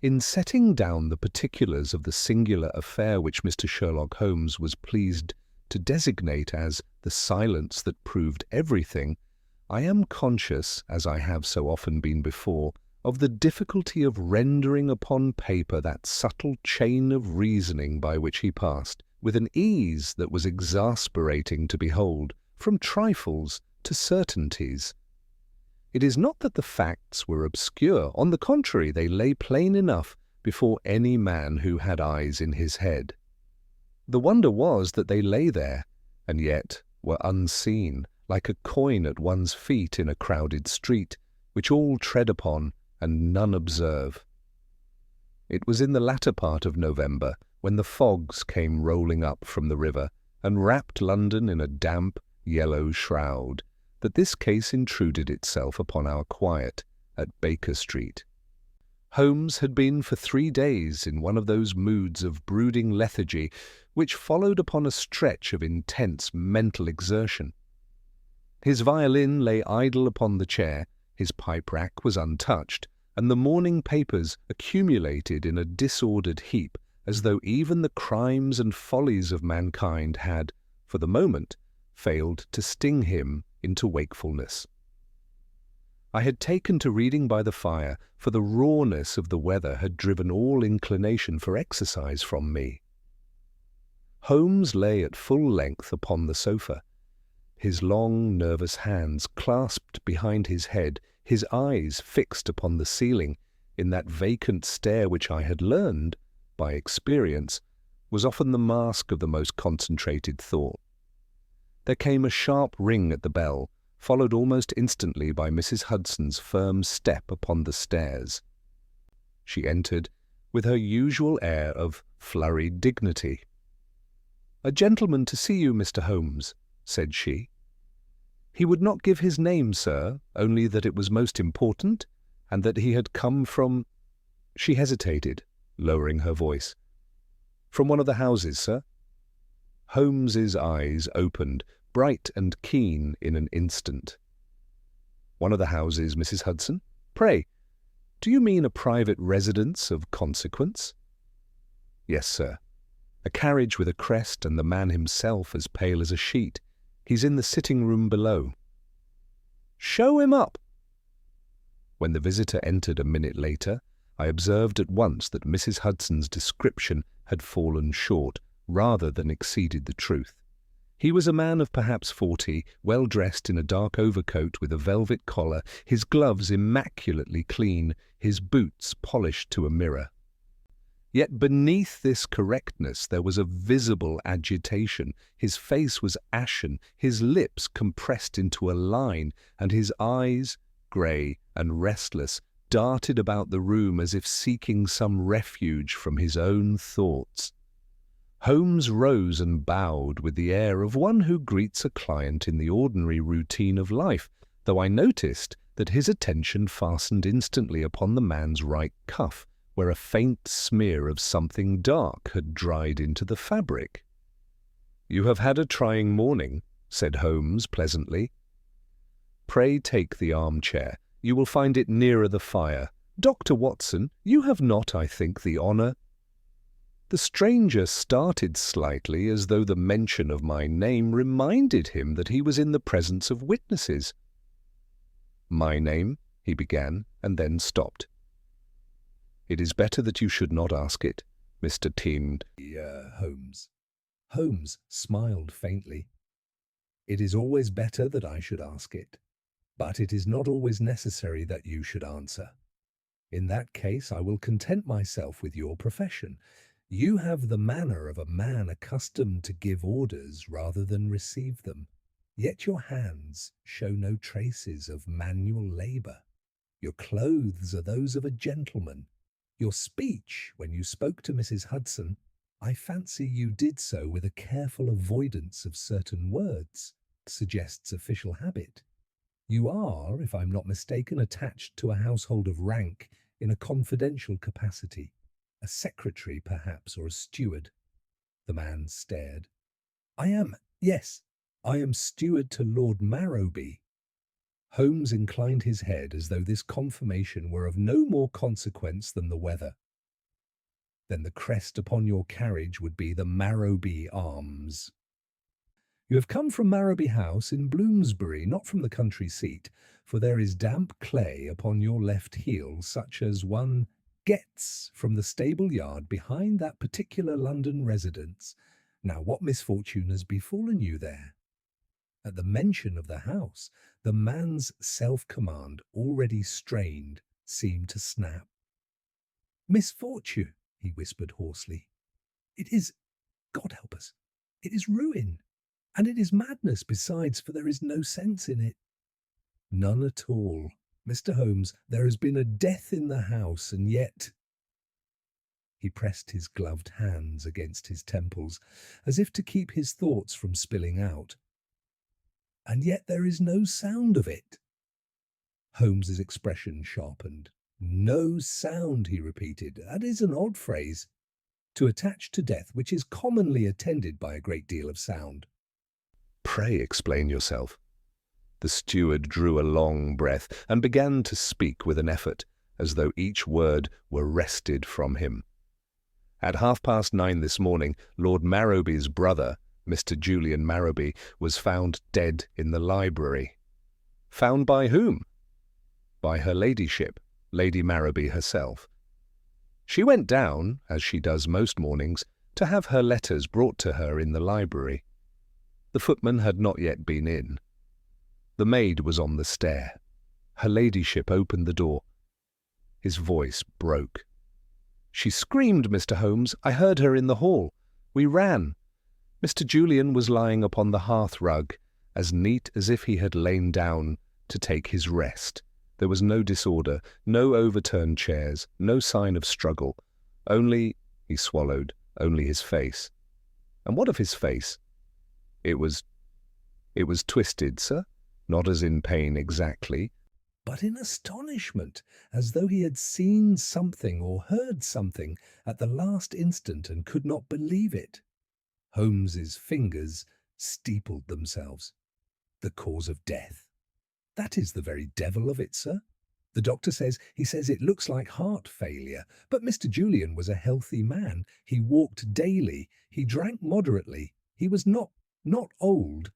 In setting down the particulars of the singular affair which Mr. Sherlock Holmes was pleased to designate as the silence that proved everything, I am conscious, as I have so often been before, of the difficulty of rendering upon paper that subtle chain of reasoning by which he passed, with an ease that was exasperating to behold, from trifles to certainties. It is not that the facts were obscure. On the contrary, they lay plain enough before any man who had eyes in his head. The wonder was that they lay there, and yet were unseen, like a coin at one's feet in a crowded street, which all tread upon and none observe. It was in the latter part of November, when the fogs came rolling up from the river and wrapped London in a damp, yellow shroud, that this case intruded itself upon our quiet at Baker Street. Holmes had been for 3 days in one of those moods of brooding lethargy which followed upon a stretch of intense mental exertion. His violin lay idle upon the chair, his pipe-rack was untouched, and the morning papers accumulated in a disordered heap, as though even the crimes and follies of mankind had, for the moment, failed to sting him into wakefulness. I had taken to reading by the fire, for the rawness of the weather had driven all inclination for exercise from me. Holmes lay at full length upon the sofa, his long, nervous hands clasped behind his head, his eyes fixed upon the ceiling, in that vacant stare which I had learned, by experience, was often the mask of the most concentrated thought. There came a sharp ring at the bell, followed almost instantly by Mrs. Hudson's firm step upon the stairs. She entered with her usual air of flurried dignity. "A gentleman to see you, Mr. Holmes," said she. "He would not give his name, sir, only that it was most important, and that he had come from—" She hesitated, lowering her voice. "From one of the houses, sir." Holmes's eyes opened, bright and keen, in an instant. "One of the houses, Mrs. Hudson? Pray, do you mean a private residence of consequence?" "Yes, sir. A carriage with a crest, and the man himself as pale as a sheet. He's in the sitting-room below." "Show him up." When the visitor entered a minute later, I observed at once that Mrs. Hudson's description had fallen short, rather than exceeded the truth. He was a man of perhaps 40, well dressed in a dark overcoat with a velvet collar, his gloves immaculately clean, his boots polished to a mirror. Yet beneath this correctness there was a visible agitation. His face was ashen, his lips compressed into a line, and his eyes, grey and restless, darted about the room as if seeking some refuge from his own thoughts. Holmes rose and bowed with the air of one who greets a client in the ordinary routine of life, though I noticed that his attention fastened instantly upon the man's right cuff, where a faint smear of something dark had dried into the fabric. "You have had a trying morning," said Holmes pleasantly. "Pray take the armchair. You will find it nearer the fire. Dr. Watson, you have not, I think, the honour—" The stranger started slightly, as though the mention of my name reminded him that he was in the presence of witnesses. "My name," he began, and then stopped. "It is better that you should not ask it, Mr. Holmes." Holmes smiled faintly. "It is always better that I should ask it, but it is not always necessary that you should answer. In that case, I will content myself with your profession. You have the manner of a man accustomed to give orders rather than receive them, yet your hands show no traces of manual labour. Your clothes are those of a gentleman. Your speech, when you spoke to Mrs. Hudson, I fancy you did so with a careful avoidance of certain words, suggests official habit. You are, if I'm not mistaken, attached to a household of rank in a confidential capacity. A secretary, perhaps, or a steward." The man stared. Yes, I am steward to Lord Marrowby." Holmes inclined his head as though this confirmation were of no more consequence than the weather. Then the crest upon your carriage would be the Marrowby Arms. You have come from Marrowby House in Bloomsbury, not from the country seat, for there is damp clay upon your left heel, such as one gets from the stable yard behind that particular London residence. Now, what misfortune has befallen you there? At the mention of the house, the man's self-command, already strained, seemed to snap. Misfortune, he whispered hoarsely. It is, God help us, it is ruin. And it is madness besides, for there is no sense in it. None at all. Mr. Holmes, there has been a death in the house, and yet— He pressed his gloved hands against his temples, as if to keep his thoughts from spilling out. And yet there is no sound of it. Holmes's expression sharpened. No sound, he repeated. That is an odd phrase. To attach to death, which is commonly attended by a great deal of sound. Pray explain yourself. The steward drew a long breath and began to speak with an effort, as though each word were wrested from him. At 9:30 this morning, Lord Marrowby's brother, Mr. Julian Marrowby, was found dead in the library. Found by whom? By her ladyship, Lady Marrowby herself. She went down, as she does most mornings, to have her letters brought to her in the library. The footman had not yet been in. The maid was on the stair. Her ladyship opened the door. His voice broke. She screamed, Mr. Holmes. I heard her in the hall. We ran. Mr. Julian was lying upon the hearth-rug, as neat as if he had lain down to take his rest. There was no disorder, no overturned chairs, no sign of struggle. Only, he swallowed, only his face. And what of his face? It was twisted, sir, not as in pain exactly, but in astonishment, as though he had seen something or heard something at the last instant and could not believe it. Holmes's fingers steepled themselves. The cause of death. That is the very devil of it, sir. The doctor says it looks like heart failure, but Mr. Julian was a healthy man. He walked daily. He drank moderately. He was not old.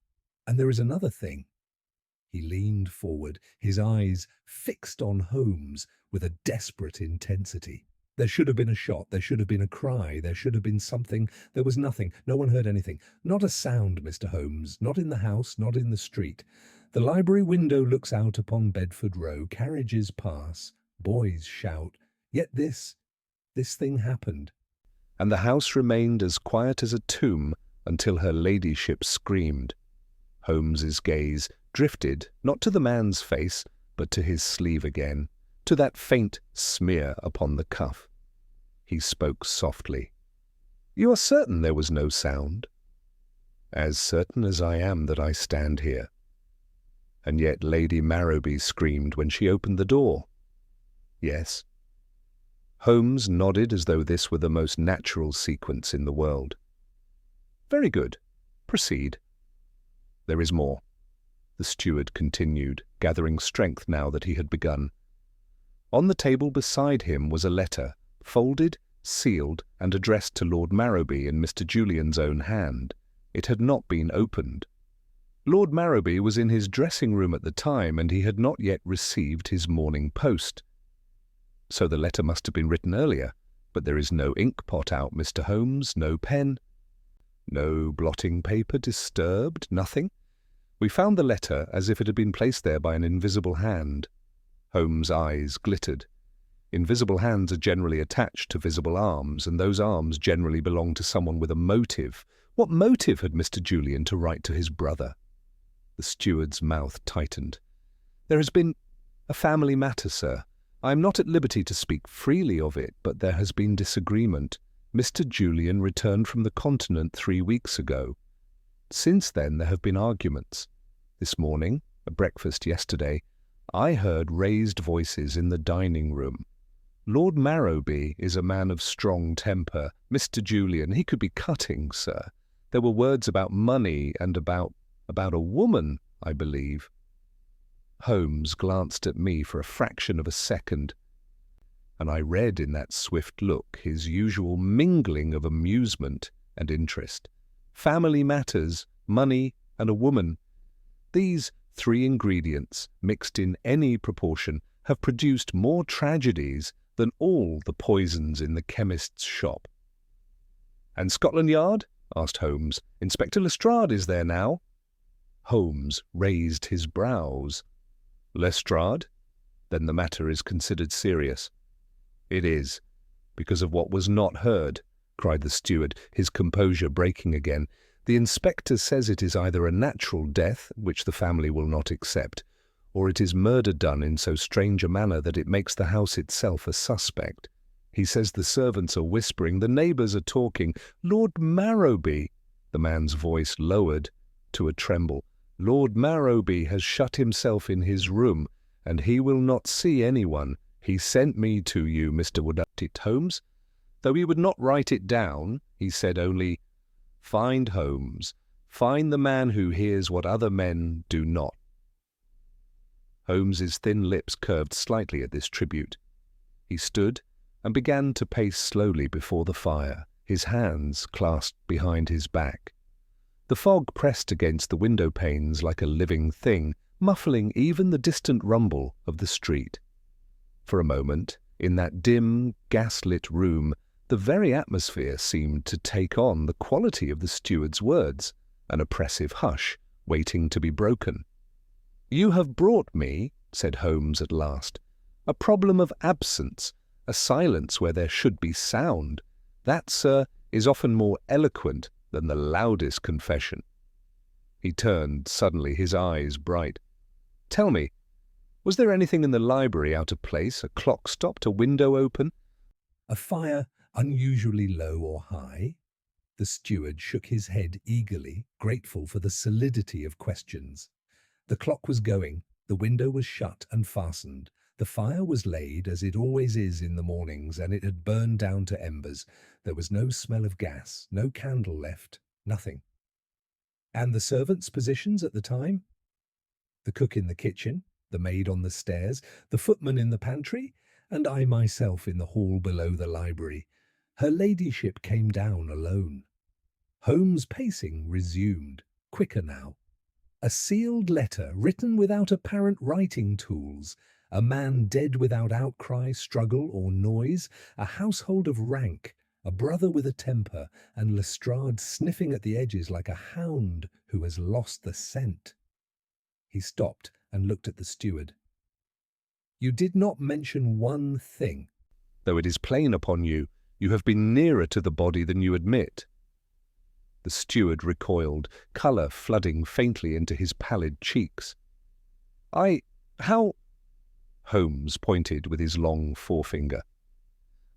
And there is another thing. He leaned forward, his eyes fixed on Holmes with a desperate intensity. There should have been a shot, there should have been a cry, there should have been something. There was nothing. No one heard anything. Not a sound, Mr. Holmes. Not in the house, not in the street. The library window looks out upon Bedford Row. Carriages pass. Boys shout. Yet this thing happened. And the house remained as quiet as a tomb until her ladyship screamed. Holmes's gaze drifted not to the man's face, but to his sleeve again, to that faint smear upon the cuff. He spoke softly. You are certain there was no sound? As certain as I am that I stand here. And yet Lady Marrowby screamed when she opened the door. Yes. Holmes nodded as though this were the most natural sequence in the world. Very good. Proceed. There is more. The steward continued, gathering strength now that he had begun. On the table beside him was a letter, folded, sealed, and addressed to Lord Marrowby in Mr. Julian's own hand. It had not been opened. Lord Marrowby was in his dressing-room at the time, and he had not yet received his morning post. So the letter must have been written earlier, but there is no ink-pot out, Mr. Holmes, no pen. No blotting paper disturbed, nothing. We found the letter as if it had been placed there by an invisible hand. Holmes' eyes glittered. Invisible hands are generally attached to visible arms, and those arms generally belong to someone with a motive. What motive had Mr. Julian to write to his brother? The steward's mouth tightened. There has been a family matter, sir. I am not at liberty to speak freely of it, but there has been disagreement. Mr. Julian returned from the continent 3 weeks ago. Since then there have been arguments. This morning, at breakfast yesterday, I heard raised voices in the dining room. Lord Marrowby is a man of strong temper. Mr. Julian, he could be cutting, sir. There were words about money and about a woman, I believe. Holmes glanced at me for a fraction of a second. and I read in that swift look his usual mingling of amusement and interest. Family matters, money, and a woman. These three ingredients, mixed in any proportion, have produced more tragedies than all the poisons in the chemist's shop. "And Scotland Yard?" asked Holmes. "Inspector Lestrade is there now." Holmes raised his brows. "Lestrade? Then the matter is considered serious." "It is, because of what was not heard," cried the steward, his composure breaking again. "The inspector says it is either a natural death, which the family will not accept, or it is murder done in so strange a manner that it makes the house itself a suspect. He says the servants are whispering, the neighbours are talking. Lord Marrowby," the man's voice lowered to a tremble, "Lord Marrowby has shut himself in his room, and he will not see anyone. He sent me to you, Mr. Woodut, Holmes. Though he would not write it down, he said only, 'Find Holmes. Find the man who hears what other men do not.'" Holmes's thin lips curved slightly at this tribute. He stood and began to pace slowly before the fire, his hands clasped behind his back. The fog pressed against the window panes like a living thing, muffling even the distant rumble of the street. For a moment, in that dim, gas-lit room, the very atmosphere seemed to take on the quality of the steward's words, an oppressive hush waiting to be broken. "You have brought me," said Holmes at last, "a problem of absence, a silence where there should be sound. That, sir, is often more eloquent than the loudest confession." He turned suddenly, his eyes bright. "Tell me, was there anything in the library out of place, a clock stopped, a window open?" A fire unusually low or high? The steward shook his head eagerly, grateful for the solidity of questions. The clock was going, the window was shut and fastened. The fire was laid as it always is in the mornings, and it had burned down to embers. There was no smell of gas, no candle left, nothing. And the servants' positions at the time? The cook in the kitchen, the maid on the stairs, the footman in the pantry, and I myself in the hall below the library. Her ladyship came down alone. Holmes' pacing resumed, quicker now. A sealed letter written without apparent writing tools, a man dead without outcry, struggle, or noise, a household of rank, a brother with a temper, and Lestrade sniffing at the edges like a hound who has lost the scent. He stopped and looked at the steward. "You did not mention one thing." "Though it is plain upon you, you have been nearer to the body than you admit." The steward recoiled, colour flooding faintly into his pallid cheeks. How—" Holmes pointed with his long forefinger.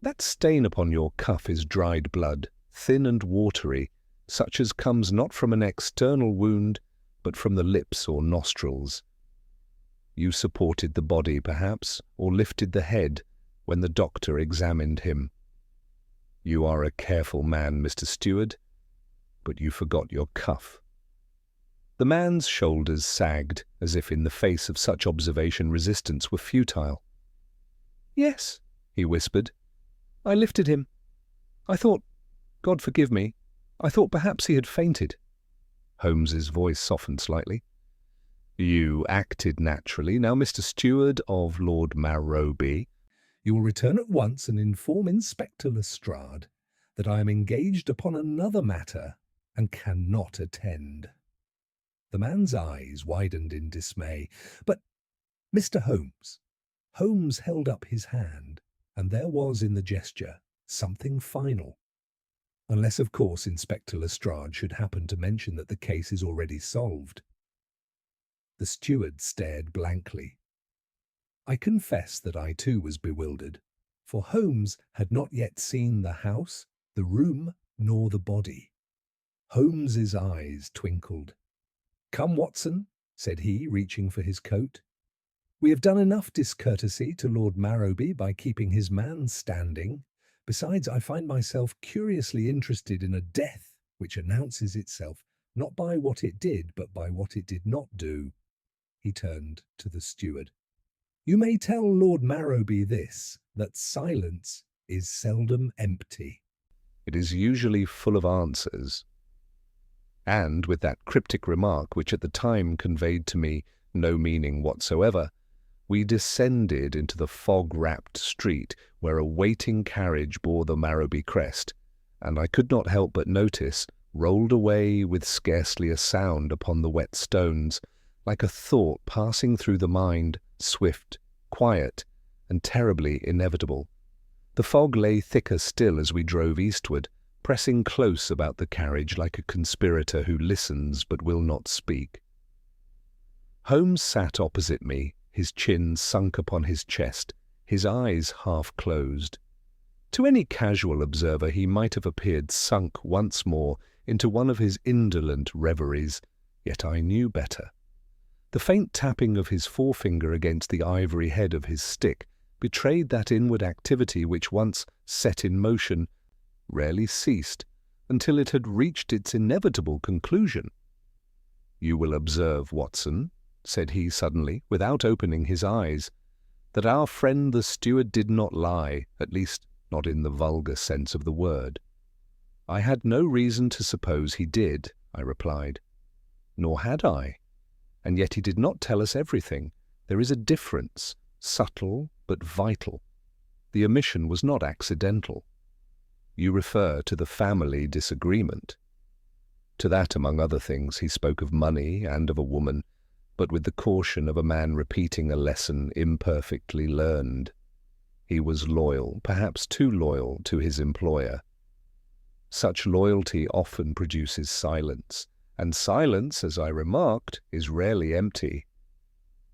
"That stain upon your cuff is dried blood, thin and watery, such as comes not from an external wound, but from the lips or nostrils. You supported the body, perhaps, or lifted the head when the doctor examined him. You are a careful man, Mr. Steward, but you forgot your cuff." The man's shoulders sagged, as if in the face of such observation resistance were futile. "Yes," he whispered, "I lifted him. I thought, God forgive me, I thought perhaps he had fainted." Holmes's voice softened slightly. "You acted naturally. Now, Mr. Steward of Lord Marrowby." "You will return at once and inform Inspector Lestrade that I am engaged upon another matter and cannot attend." The man's eyes widened in dismay. "But, Mr. Holmes—" Holmes held up his hand, and there was in the gesture something final. Unless, of course, Inspector Lestrade should happen to mention that the case is already solved. The steward stared blankly. I confess that I too was bewildered, for Holmes had not yet seen the house, the room, nor the body. Holmes's eyes twinkled. "Come, Watson," said he, reaching for his coat. "We have done enough discourtesy to Lord Marrowby by keeping his man standing. Besides, I find myself curiously interested in a death which announces itself not by what it did, but by what it did not do." He turned to the steward. "You may tell Lord Marrowby this. that silence is seldom empty. It is usually full of answers. And with that cryptic remark, which at the time conveyed to me no meaning whatsoever, we descended into the fog-wrapped street where a waiting carriage bore the Marrowby crest, and I could not help but notice, rolled away with scarcely a sound upon the wet stones, like a thought passing through the mind, swift, quiet, and terribly inevitable. The fog lay thicker still as we drove eastward, pressing close about the carriage like a conspirator who listens but will not speak. Holmes sat opposite me, his chin sunk upon his chest, his eyes half closed. To any casual observer he might have appeared sunk once more into one of his indolent reveries, yet I knew better. The faint tapping of his forefinger against the ivory head of his stick betrayed that inward activity which, once set in motion, rarely ceased until it had reached its inevitable conclusion. "You will observe, Watson," said he suddenly, without opening his eyes, "that our friend the steward did not lie, at least not in the vulgar sense of the word." "I had no reason to suppose he did," I replied. "Nor had I. And yet he did not tell us everything. There is a difference, subtle but vital. The omission was not accidental." "You refer to the family disagreement." "To that, among other things, he spoke of money and of a woman, but with the caution of a man repeating a lesson imperfectly learned. He was loyal, perhaps too loyal, to his employer. Such loyalty often produces silence, and silence, as I remarked, is rarely empty."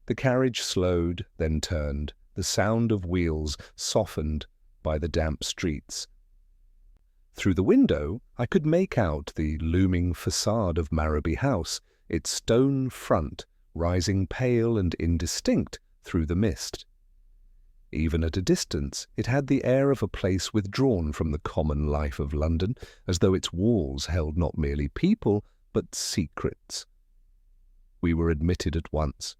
The carriage slowed, then turned, the sound of wheels softened by the damp streets. Through the window I could make out the looming facade of Marrowby House, its stone front rising pale and indistinct through the mist. Even at a distance it had the air of a place withdrawn from the common life of London, as though its walls held not merely people, but secrets. We were admitted at once.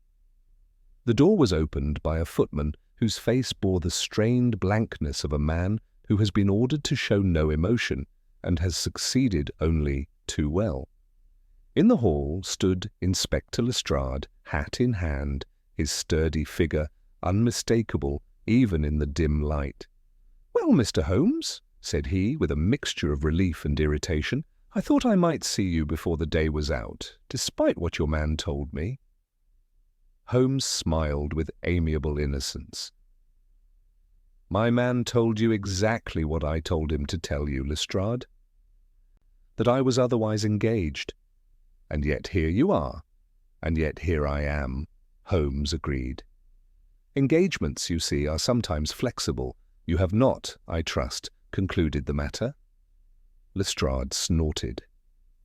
The door was opened by a footman whose face bore the strained blankness of a man who has been ordered to show no emotion and has succeeded only too well. In the hall stood Inspector Lestrade, hat in hand, his sturdy figure unmistakable even in the dim light. "Well, Mr. Holmes," said he, with a mixture of relief and irritation, "I thought I might see you before the day was out, despite what your man told me." Holmes smiled with amiable innocence. "My man told you exactly what I told him to tell you, Lestrade. That I was otherwise engaged. And yet here you are, and yet here I am," Holmes agreed. "Engagements, you see, are sometimes flexible. You have not, I trust, concluded the matter?" Lestrade snorted.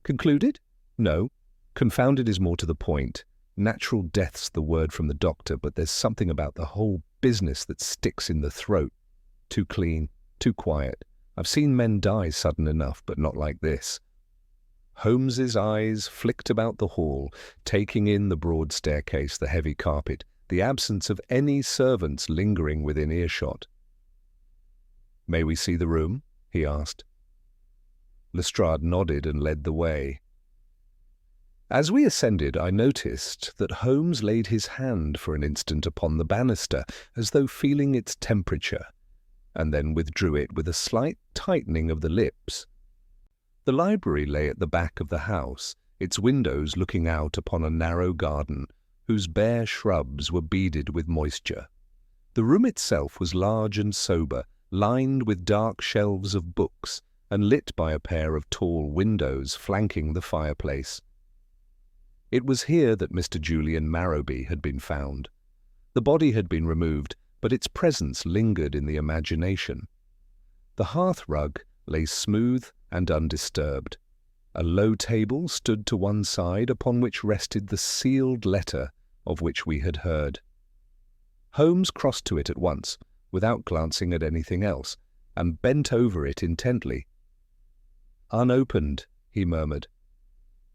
"Concluded? No. Confounded is more to the point. Natural death's the word from the doctor, but there's something about the whole business that sticks in the throat. Too clean, too quiet. I've seen men die sudden enough, but not like this." Holmes's eyes flicked about the hall, taking in the broad staircase, the heavy carpet, the absence of any servants lingering within earshot. "May we see the room?" he asked. Lestrade nodded and led the way. As we ascended, I noticed that Holmes laid his hand for an instant upon the banister, as though feeling its temperature, and then withdrew it with a slight tightening of the lips. The library lay at the back of the house, its windows looking out upon a narrow garden, whose bare shrubs were beaded with moisture. The room itself was large and sober, lined with dark shelves of books, and lit by a pair of tall windows flanking the fireplace. It was here that Mr. Julian Marrowby had been found. The body had been removed, but its presence lingered in the imagination. The hearth-rug lay smooth and undisturbed. A low table stood to one side, upon which rested the sealed letter of which we had heard. Holmes crossed to it at once, without glancing at anything else, and bent over it intently. "Unopened," he murmured.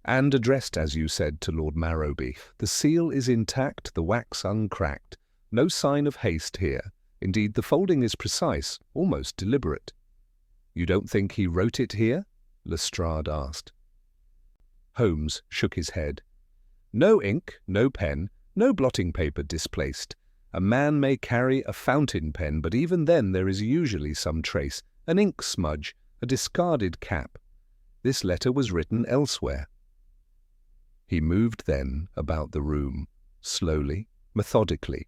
"And addressed, as you said, to Lord Marrowby. The seal is intact, the wax uncracked. No sign of haste here. Indeed, the folding is precise, almost deliberate. You don't think he wrote it here? Lestrade asked. Holmes shook his head. No ink, no pen, no blotting paper displaced. A man may carry a fountain pen, but even then there is usually some trace, an ink smudge, a discarded cap. This letter was written elsewhere. He moved then about the room, slowly, methodically.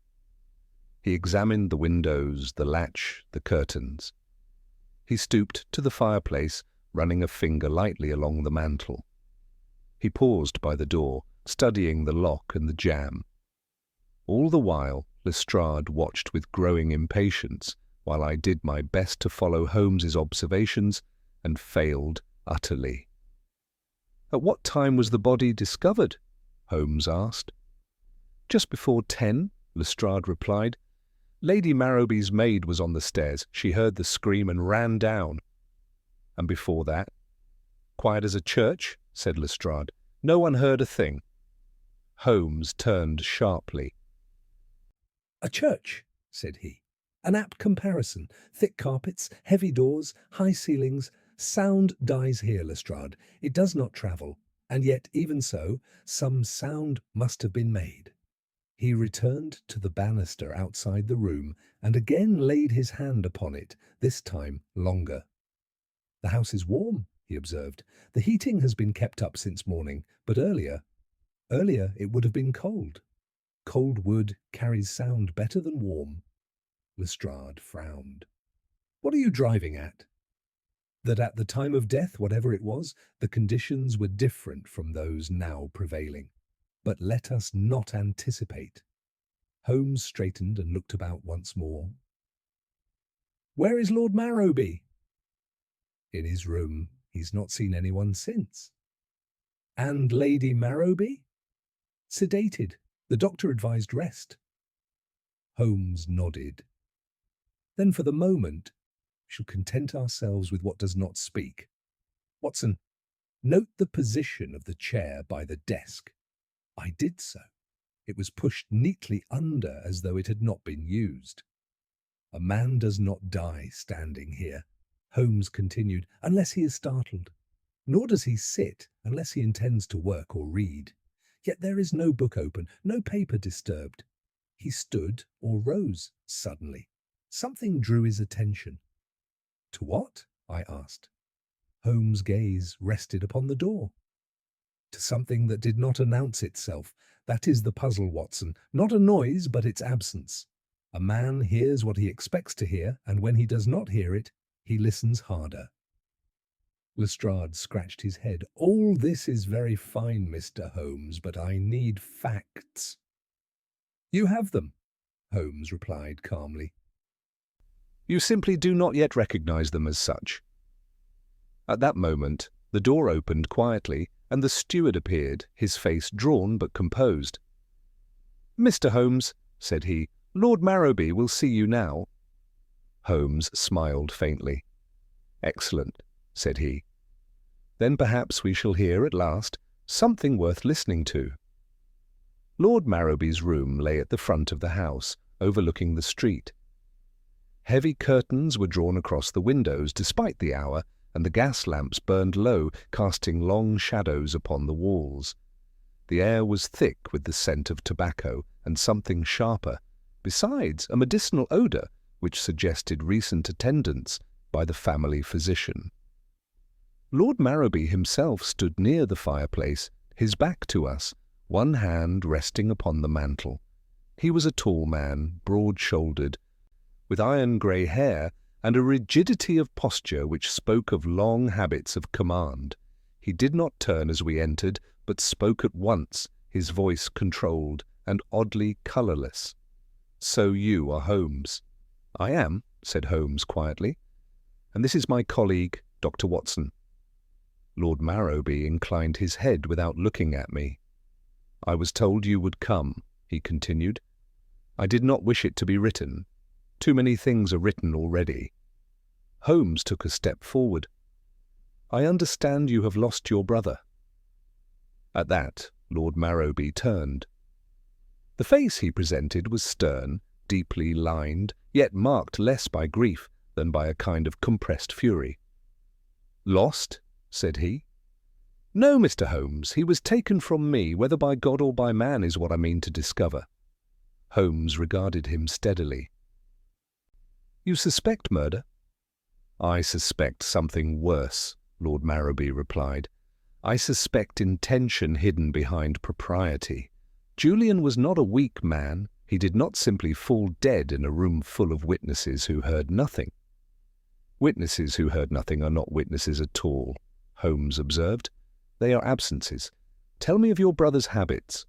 He examined the windows, the latch, the curtains. He stooped to the fireplace, running a finger lightly along the mantel. He paused by the door, studying the lock and the jamb. All the while, Lestrade watched with growing impatience, while I did my best to follow Holmes's observations and failed utterly. At what time was the body discovered? Holmes asked. Just before 10, Lestrade replied. Lady Marrowby's maid was on the stairs. She heard the scream and ran down. And before that? Quiet as a church, said Lestrade. No one heard a thing. Holmes turned sharply. A church, said he. An apt comparison. Thick carpets, heavy doors, high ceilings. Sound dies here, Lestrade. It does not travel. And yet, even so, some sound must have been made. He returned to the banister outside the room and again laid his hand upon it, this time longer. The house is warm, he observed. The heating has been kept up since morning, but earlier it would have been cold. Cold wood carries sound better than warm. Lestrade frowned. What are you driving at? That at the time of death, whatever it was, the conditions were different from those now prevailing. But let us not anticipate. Holmes straightened and looked about once more. Where is Lord Marrowby? In his room. He's not seen anyone since. And Lady Marrowby? Sedated. The doctor advised rest. Holmes nodded. Then for the moment, we shall content ourselves with what does not speak. Watson, note the position of the chair by the desk. I did so. It was pushed neatly under as though it had not been used. A man does not die standing here, Holmes continued, unless he is startled. Nor does he sit unless he intends to work or read. Yet there is no book open, no paper disturbed. He stood or rose suddenly. Something drew his attention. To what? I asked. Holmes' gaze rested upon the door. To something that did not announce itself. That is the puzzle, Watson. Not a noise, but its absence. A man hears what he expects to hear, and when he does not hear it, he listens harder. Lestrade scratched his head. All this is very fine, Mr. Holmes, but I need facts. You have them, Holmes replied calmly. You simply do not yet recognize them as such. At that moment, the door opened quietly, and the steward appeared, his face drawn but composed. Mr. Holmes, said he, Lord Marrowby will see you now. Holmes smiled faintly. Excellent, said he. Then perhaps we shall hear at last something worth listening to. Lord Marrowby's room lay at the front of the house, overlooking the street. Heavy curtains were drawn across the windows despite the hour, and the gas lamps burned low, casting long shadows upon the walls. The air was thick with the scent of tobacco and something sharper, besides a medicinal odour which suggested recent attendance by the family physician. Lord Marrowby himself stood near the fireplace, his back to us, one hand resting upon the mantel. He was a tall man, broad-shouldered, with iron-grey hair and a rigidity of posture which spoke of long habits of command. He did not turn as we entered, but spoke at once, his voice controlled and oddly colourless. So you are Holmes. I am, said Holmes quietly, and this is my colleague, Dr. Watson. Lord Marrowby inclined his head without looking at me. I was told you would come, he continued. I did not wish it to be written. Too many things are written already. Holmes took a step forward. I understand you have lost your brother. At that, Lord Marrowby turned. The face he presented was stern, deeply lined, yet marked less by grief than by a kind of compressed fury. "Lost?" said he. "No, Mr. Holmes, he was taken from me, whether by God or by man is what I mean to discover." Holmes regarded him steadily. "You suspect murder?" "I suspect something worse," Lord Marrowby replied. "I suspect intention hidden behind propriety. Julian was not a weak man. He did not simply fall dead in a room full of witnesses who heard nothing." "Witnesses who heard nothing are not witnesses at all," Holmes observed. "They are absences. Tell me of your brother's habits."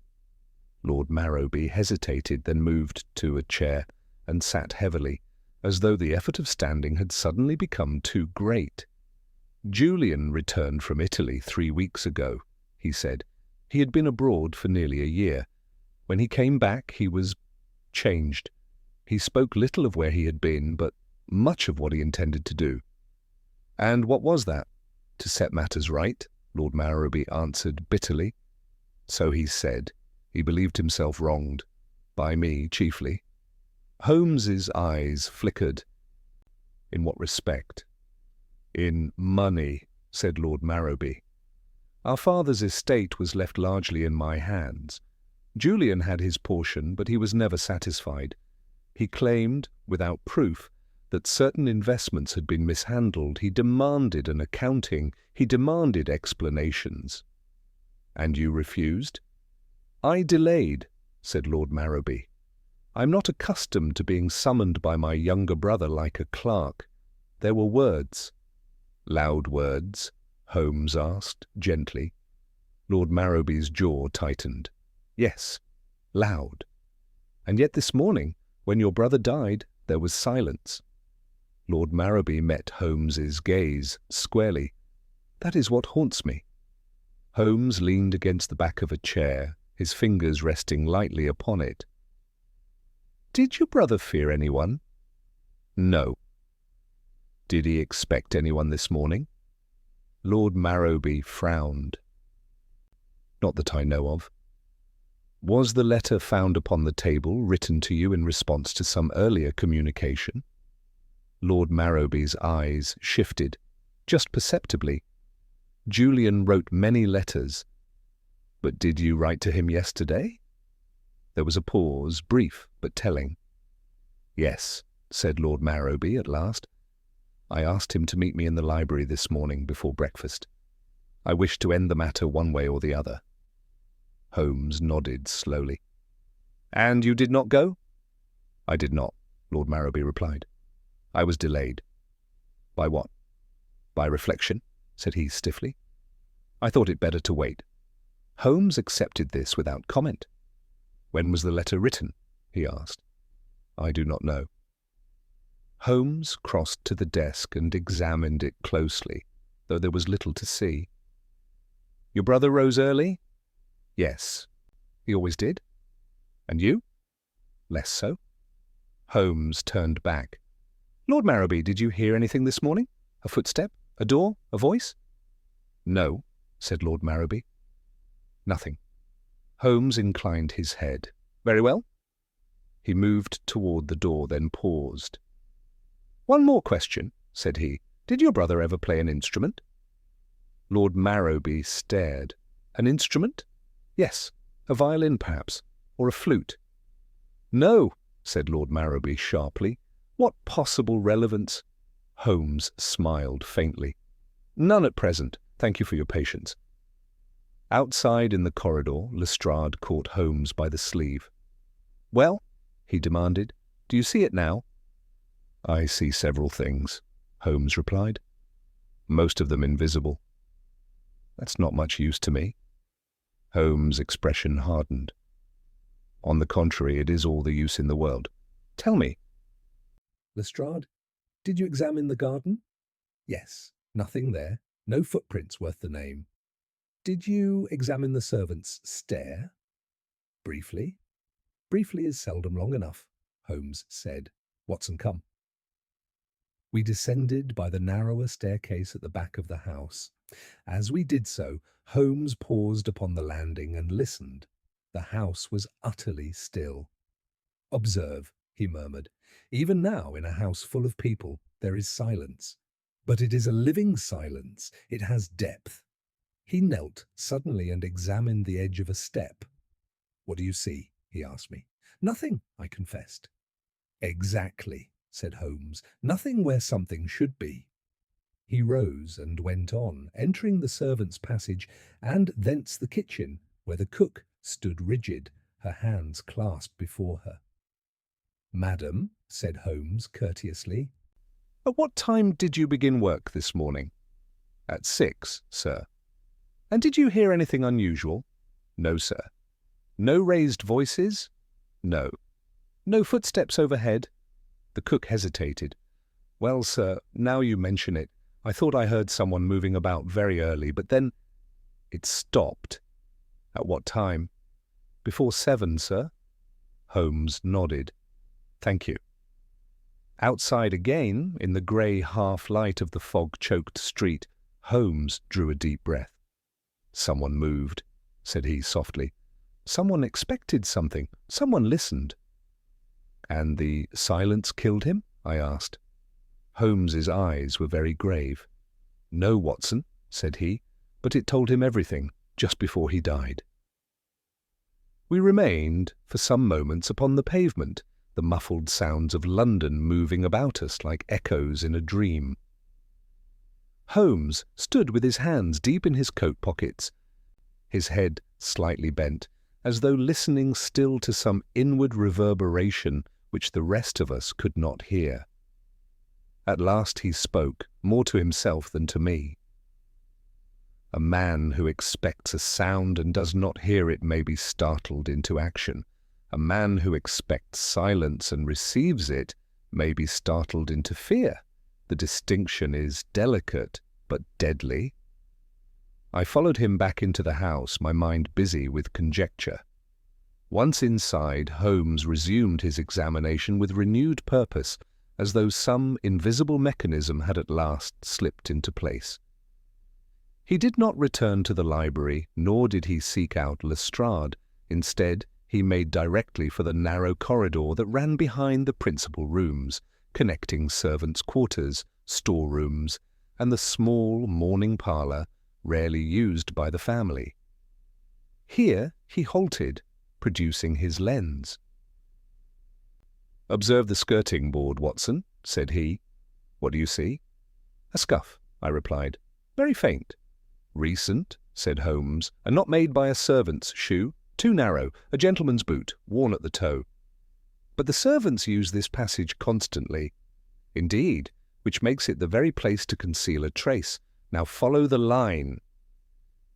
Lord Marrowby hesitated, then moved to a chair and sat heavily, as though the effort of standing had suddenly become too great. "Julian returned from Italy 3 weeks ago," he said. "He had been abroad for nearly a year. When he came back, he was changed. He spoke little of where he had been, but much of what he intended to do." "And what was that?" "To set matters right," Lord Marrowby answered bitterly. "So he said. He believed himself wronged. By me, chiefly." Holmes's eyes flickered. "In what respect?" "In money," said Lord Marrowby. "Our father's estate was left largely in my hands. Julian had his portion, but he was never satisfied. He claimed, without proof, that certain investments had been mishandled. He demanded an accounting. He demanded explanations." "And you refused?" "I delayed," said Lord Marrowby. "I'm not accustomed to being summoned by my younger brother like a clerk. There were words." "Loud words?" Holmes asked, gently. Lord Marrowby's jaw tightened. "Yes, loud. And yet this morning, when your brother died, there was silence." Lord Marrowby met Holmes's gaze squarely. "That is what haunts me." Holmes leaned against the back of a chair, his fingers resting lightly upon it. "Did your brother fear anyone?" "No." "Did he expect anyone this morning?" Lord Marrowby frowned. "Not that I know of." "Was the letter found upon the table written to you in response to some earlier communication?" Lord Marrowby's eyes shifted, just perceptibly. "Julian wrote many letters." "But did you write to him yesterday?" There was a pause, brief but telling. "Yes," said Lord Marrowby at last. "I asked him to meet me in the library this morning before breakfast. I wished to end the matter one way or the other." Holmes nodded slowly. "And you did not go?" "I did not," Lord Marrowby replied. "I was delayed." "By what?" "By reflection," said he stiffly. "I thought it better to wait." Holmes accepted this without comment. "When was the letter written?" he asked. "I do not know." Holmes crossed to the desk and examined it closely, though there was little to see. "Your brother rose early?" "Yes." "He always did?" "And you?" "Less so." Holmes turned back. "Lord Marrowby, did you hear anything this morning? A footstep? A door? A voice?" "No," said Lord Marrowby. "Nothing." Holmes inclined his head. "Very well." He moved toward the door, then paused. "One more question," said he. "Did your brother ever play an instrument?" Lord Marrowby stared. "An instrument?" "Yes. A violin, perhaps. Or a flute." "No," said Lord Marrowby sharply. "What possible relevance—" Holmes smiled faintly. "None at present. Thank you for your patience." Outside in the corridor, Lestrade caught Holmes by the sleeve. "Well," he demanded, "do you see it now?" "I see several things," Holmes replied. "Most of them invisible." "That's not much use to me." Holmes' expression hardened. "On the contrary, it is all the use in the world. Tell me." "Lestrade, did you examine the garden?" "Yes. Nothing there. No footprints worth the name." "Did you examine the servants' stair?" "Briefly." "Briefly is seldom long enough," Holmes said. "Watson, come." We descended by the narrower staircase at the back of the house. As we did so, Holmes paused upon the landing and listened. The house was utterly still. "Observe," he murmured. Even now, in a house full of people, there is silence. But it is a living silence. It has depth. He knelt suddenly and examined the edge of a step. "What do you see?" he asked me. "Nothing," I confessed. "Exactly," said Holmes. "Nothing where something should be." He rose and went on, entering the servants' passage and thence the kitchen, where the cook stood rigid, her hands clasped before her. "Madam," said Holmes courteously. At what time did you begin work this morning? At 6, sir. And did you hear anything unusual? No, sir. No raised voices? No. No footsteps overhead? The cook hesitated. Well, sir, now you mention it, I thought I heard someone moving about very early, but then it stopped. At what time? Before 7, sir. Holmes nodded. Thank you. Outside again, in the grey half-light of the fog-choked street, Holmes drew a deep breath. Someone moved, said he softly. Someone expected something. Someone listened. And the silence killed him? I asked. Holmes's eyes were very grave. No, Watson, said he, but it told him everything just before he died. We remained for some moments upon the pavement, the muffled sounds of London moving about us like echoes in a dream. Holmes stood with his hands deep in his coat pockets, his head slightly bent, as though listening still to some inward reverberation which the rest of us could not hear. At last he spoke, more to himself than to me. A man who expects a sound and does not hear it may be startled into action. A man who expects silence and receives it may be startled into fear. The distinction is delicate, but deadly. I followed him back into the house, my mind busy with conjecture. Once inside, Holmes resumed his examination with renewed purpose, as though some invisible mechanism had at last slipped into place. He did not return to the library, nor did he seek out Lestrade. Instead, he made directly for the narrow corridor that ran behind the principal rooms, connecting servants' quarters, storerooms, and the small morning parlour rarely used by the family. Here he halted, producing his lens. "Observe the skirting board, Watson," said he. "What do you see?" "A scuff," I replied. "Very faint." "Recent," said Holmes, "and not made by a servant's shoe. Too narrow, a gentleman's boot, worn at the toe." "But the servants use this passage constantly." "Indeed, which makes it the very place to conceal a trace. Now follow the line."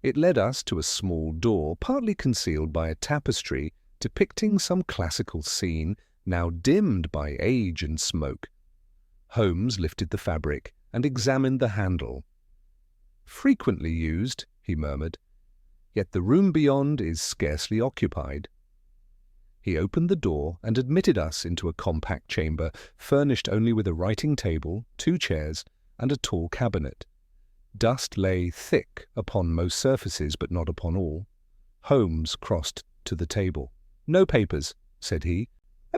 It led us to a small door, partly concealed by a tapestry depicting some classical scene, now dimmed by age and smoke. Holmes lifted the fabric and examined the handle. "Frequently used," he murmured, "yet the room beyond is scarcely occupied." He opened the door and admitted us into a compact chamber, furnished only with a writing table, 2 chairs, and a tall cabinet. Dust lay thick upon most surfaces, but not upon all. Holmes crossed to the table. "No papers," said he.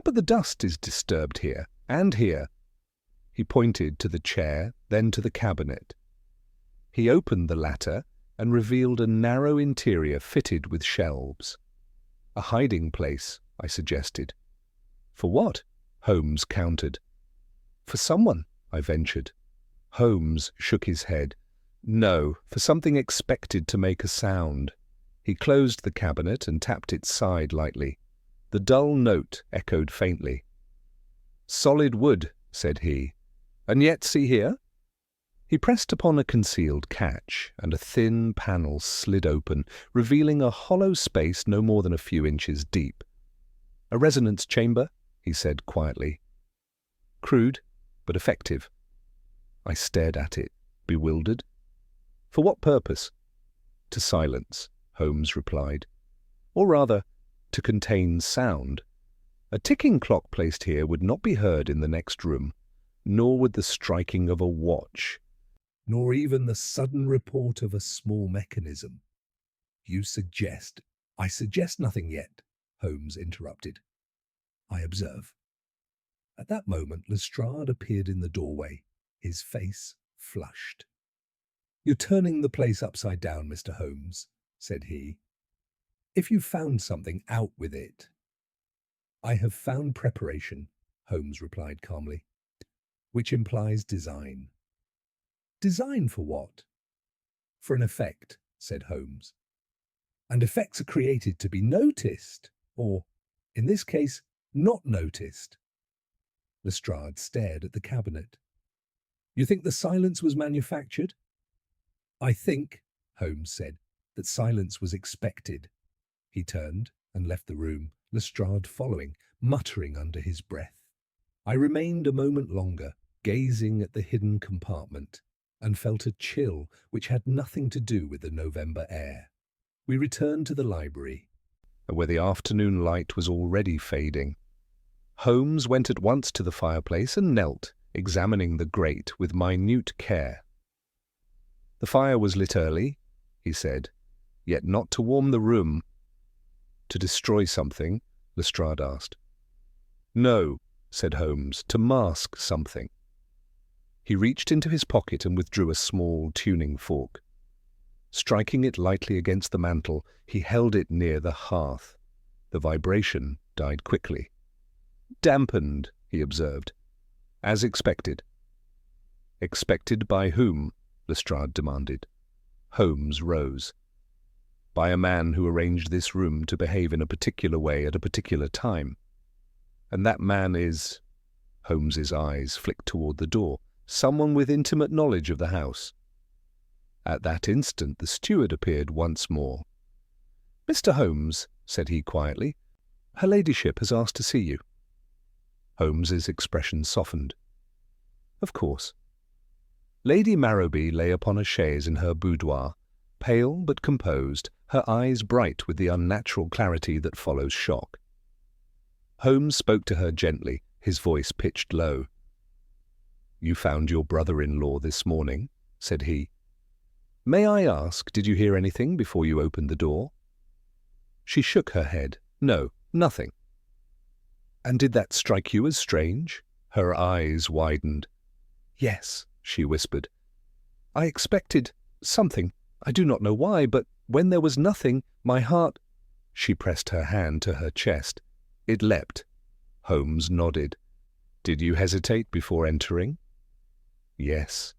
"But the dust is disturbed here, and here." He pointed to the chair, then to the cabinet. He opened the latter and revealed a narrow interior fitted with shelves. "A hiding place," I suggested. "For what?" Holmes countered. "For someone," I ventured. Holmes shook his head. "No, for something expected to make a sound." He closed the cabinet and tapped its side lightly. The dull note echoed faintly. "Solid wood," said he. "And yet, see here." He pressed upon a concealed catch, and a thin panel slid open, revealing a hollow space no more than a few inches deep. "A resonance chamber," he said quietly. "Crude, but effective." I stared at it, bewildered. "For what purpose?" "To silence," Holmes replied. "Or rather, to contain sound. A ticking clock placed here would not be heard in the next room, nor would the striking of a watch, nor even the sudden report of a small mechanism. "You suggest—" "I suggest nothing yet," Holmes interrupted. "I observe." At that moment, Lestrade appeared in the doorway, his face flushed. "You're turning the place upside down, Mr. Holmes," said he. "If you found something, out with it." "I have found preparation," Holmes replied calmly, "which implies design." "Design for what?" "For an effect," said Holmes. "And effects are created to be noticed, or, in this case, not noticed." Lestrade stared at the cabinet. "You think the silence was manufactured?" "I think," Holmes said, "that silence was expected." He turned and left the room, Lestrade following, muttering under his breath. I remained a moment longer, gazing at the hidden compartment, and felt a chill which had nothing to do with the November air. We returned to the library, where the afternoon light was already fading. Holmes went at once to the fireplace and knelt, examining the grate with minute care. "The fire was lit early," he said, "yet not to warm the room." "To destroy something?" Lestrade asked. "No," said Holmes, "to mask something." He reached into his pocket and withdrew a small tuning fork. Striking it lightly against the mantel, he held it near the hearth. The vibration died quickly. "Dampened," he observed. "As expected." "Expected by whom?" Lestrade demanded. Holmes rose. "By a man who arranged this room to behave in a particular way at a particular time. And that man is—" Holmes's eyes flicked toward the door. "Someone with intimate knowledge of the house." At that instant the steward appeared once more. "Mr. Holmes," said he quietly, "her ladyship has asked to see you." Holmes's expression softened. "Of course." Lady Marrowby lay upon a chaise in her boudoir, pale but composed, her eyes bright with the unnatural clarity that follows shock. Holmes spoke to her gently, his voice pitched low. "You found your brother-in-law this morning," said he. "May I ask, did you hear anything before you opened the door?" She shook her head. "No, nothing." "And did that strike you as strange?" Her eyes widened. "Yes," she whispered. "I expected something. I do not know why, but when there was nothing, my heart—" She pressed her hand to her chest. It leapt. Holmes nodded. "Did you hesitate before entering?" "Yes."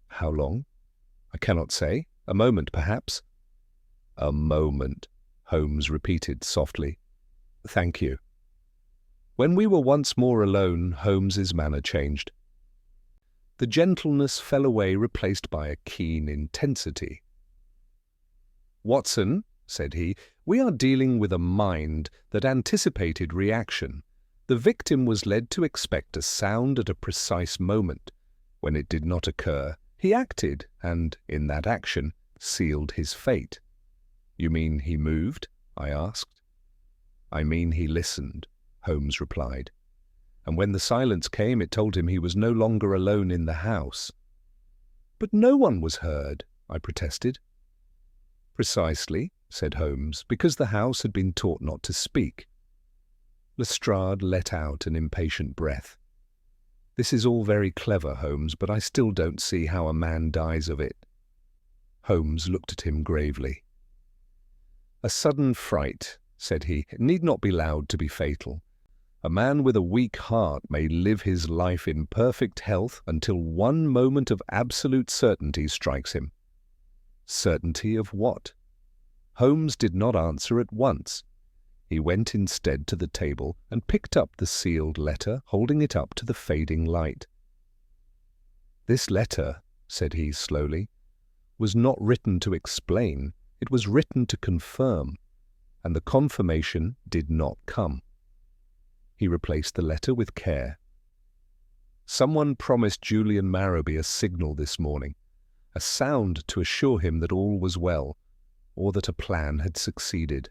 "How long?" "I cannot say. A moment, perhaps." "A moment," Holmes repeated softly. "Thank you." When we were once more alone, Holmes's manner changed. The gentleness fell away, replaced by a keen intensity. "Watson," said he, "we are dealing with a mind that anticipated reaction. The victim was led to expect a sound at a precise moment. When it did not occur, he acted, and, in that action, sealed his fate." "You mean he moved?" I asked. "I mean he listened," Holmes replied. "And when the silence came, it told him he was no longer alone in the house." "But no one was heard," I protested. "Precisely," said Holmes, "because the house had been taught not to speak." Lestrade let out an impatient breath. "This is all very clever, Holmes, but I still don't see how a man dies of it." Holmes looked at him gravely. "A sudden fright," said he, "need not be loud to be fatal. A man with a weak heart may live his life in perfect health until one moment of absolute certainty strikes him." "Certainty of what?" Holmes did not answer at once. He went instead to the table and picked up the sealed letter, holding it up to the fading light. "This letter," said he slowly, "was not written to explain, it was written to confirm, and the confirmation did not come." He replaced the letter with care. "Someone promised Julian Marrowby a signal this morning, a sound to assure him that all was well, or that a plan had succeeded.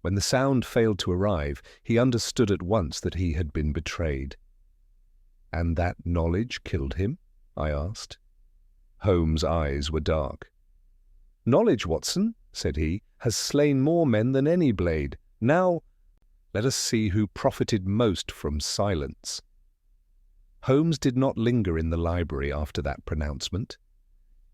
When the sound failed to arrive, he understood at once that he had been betrayed." "And that knowledge killed him?" I asked. Holmes' eyes were dark. "Knowledge, Watson," said he, "has slain more men than any blade. Now—" Let us see who profited most from silence. Holmes did not linger in the library after that pronouncement.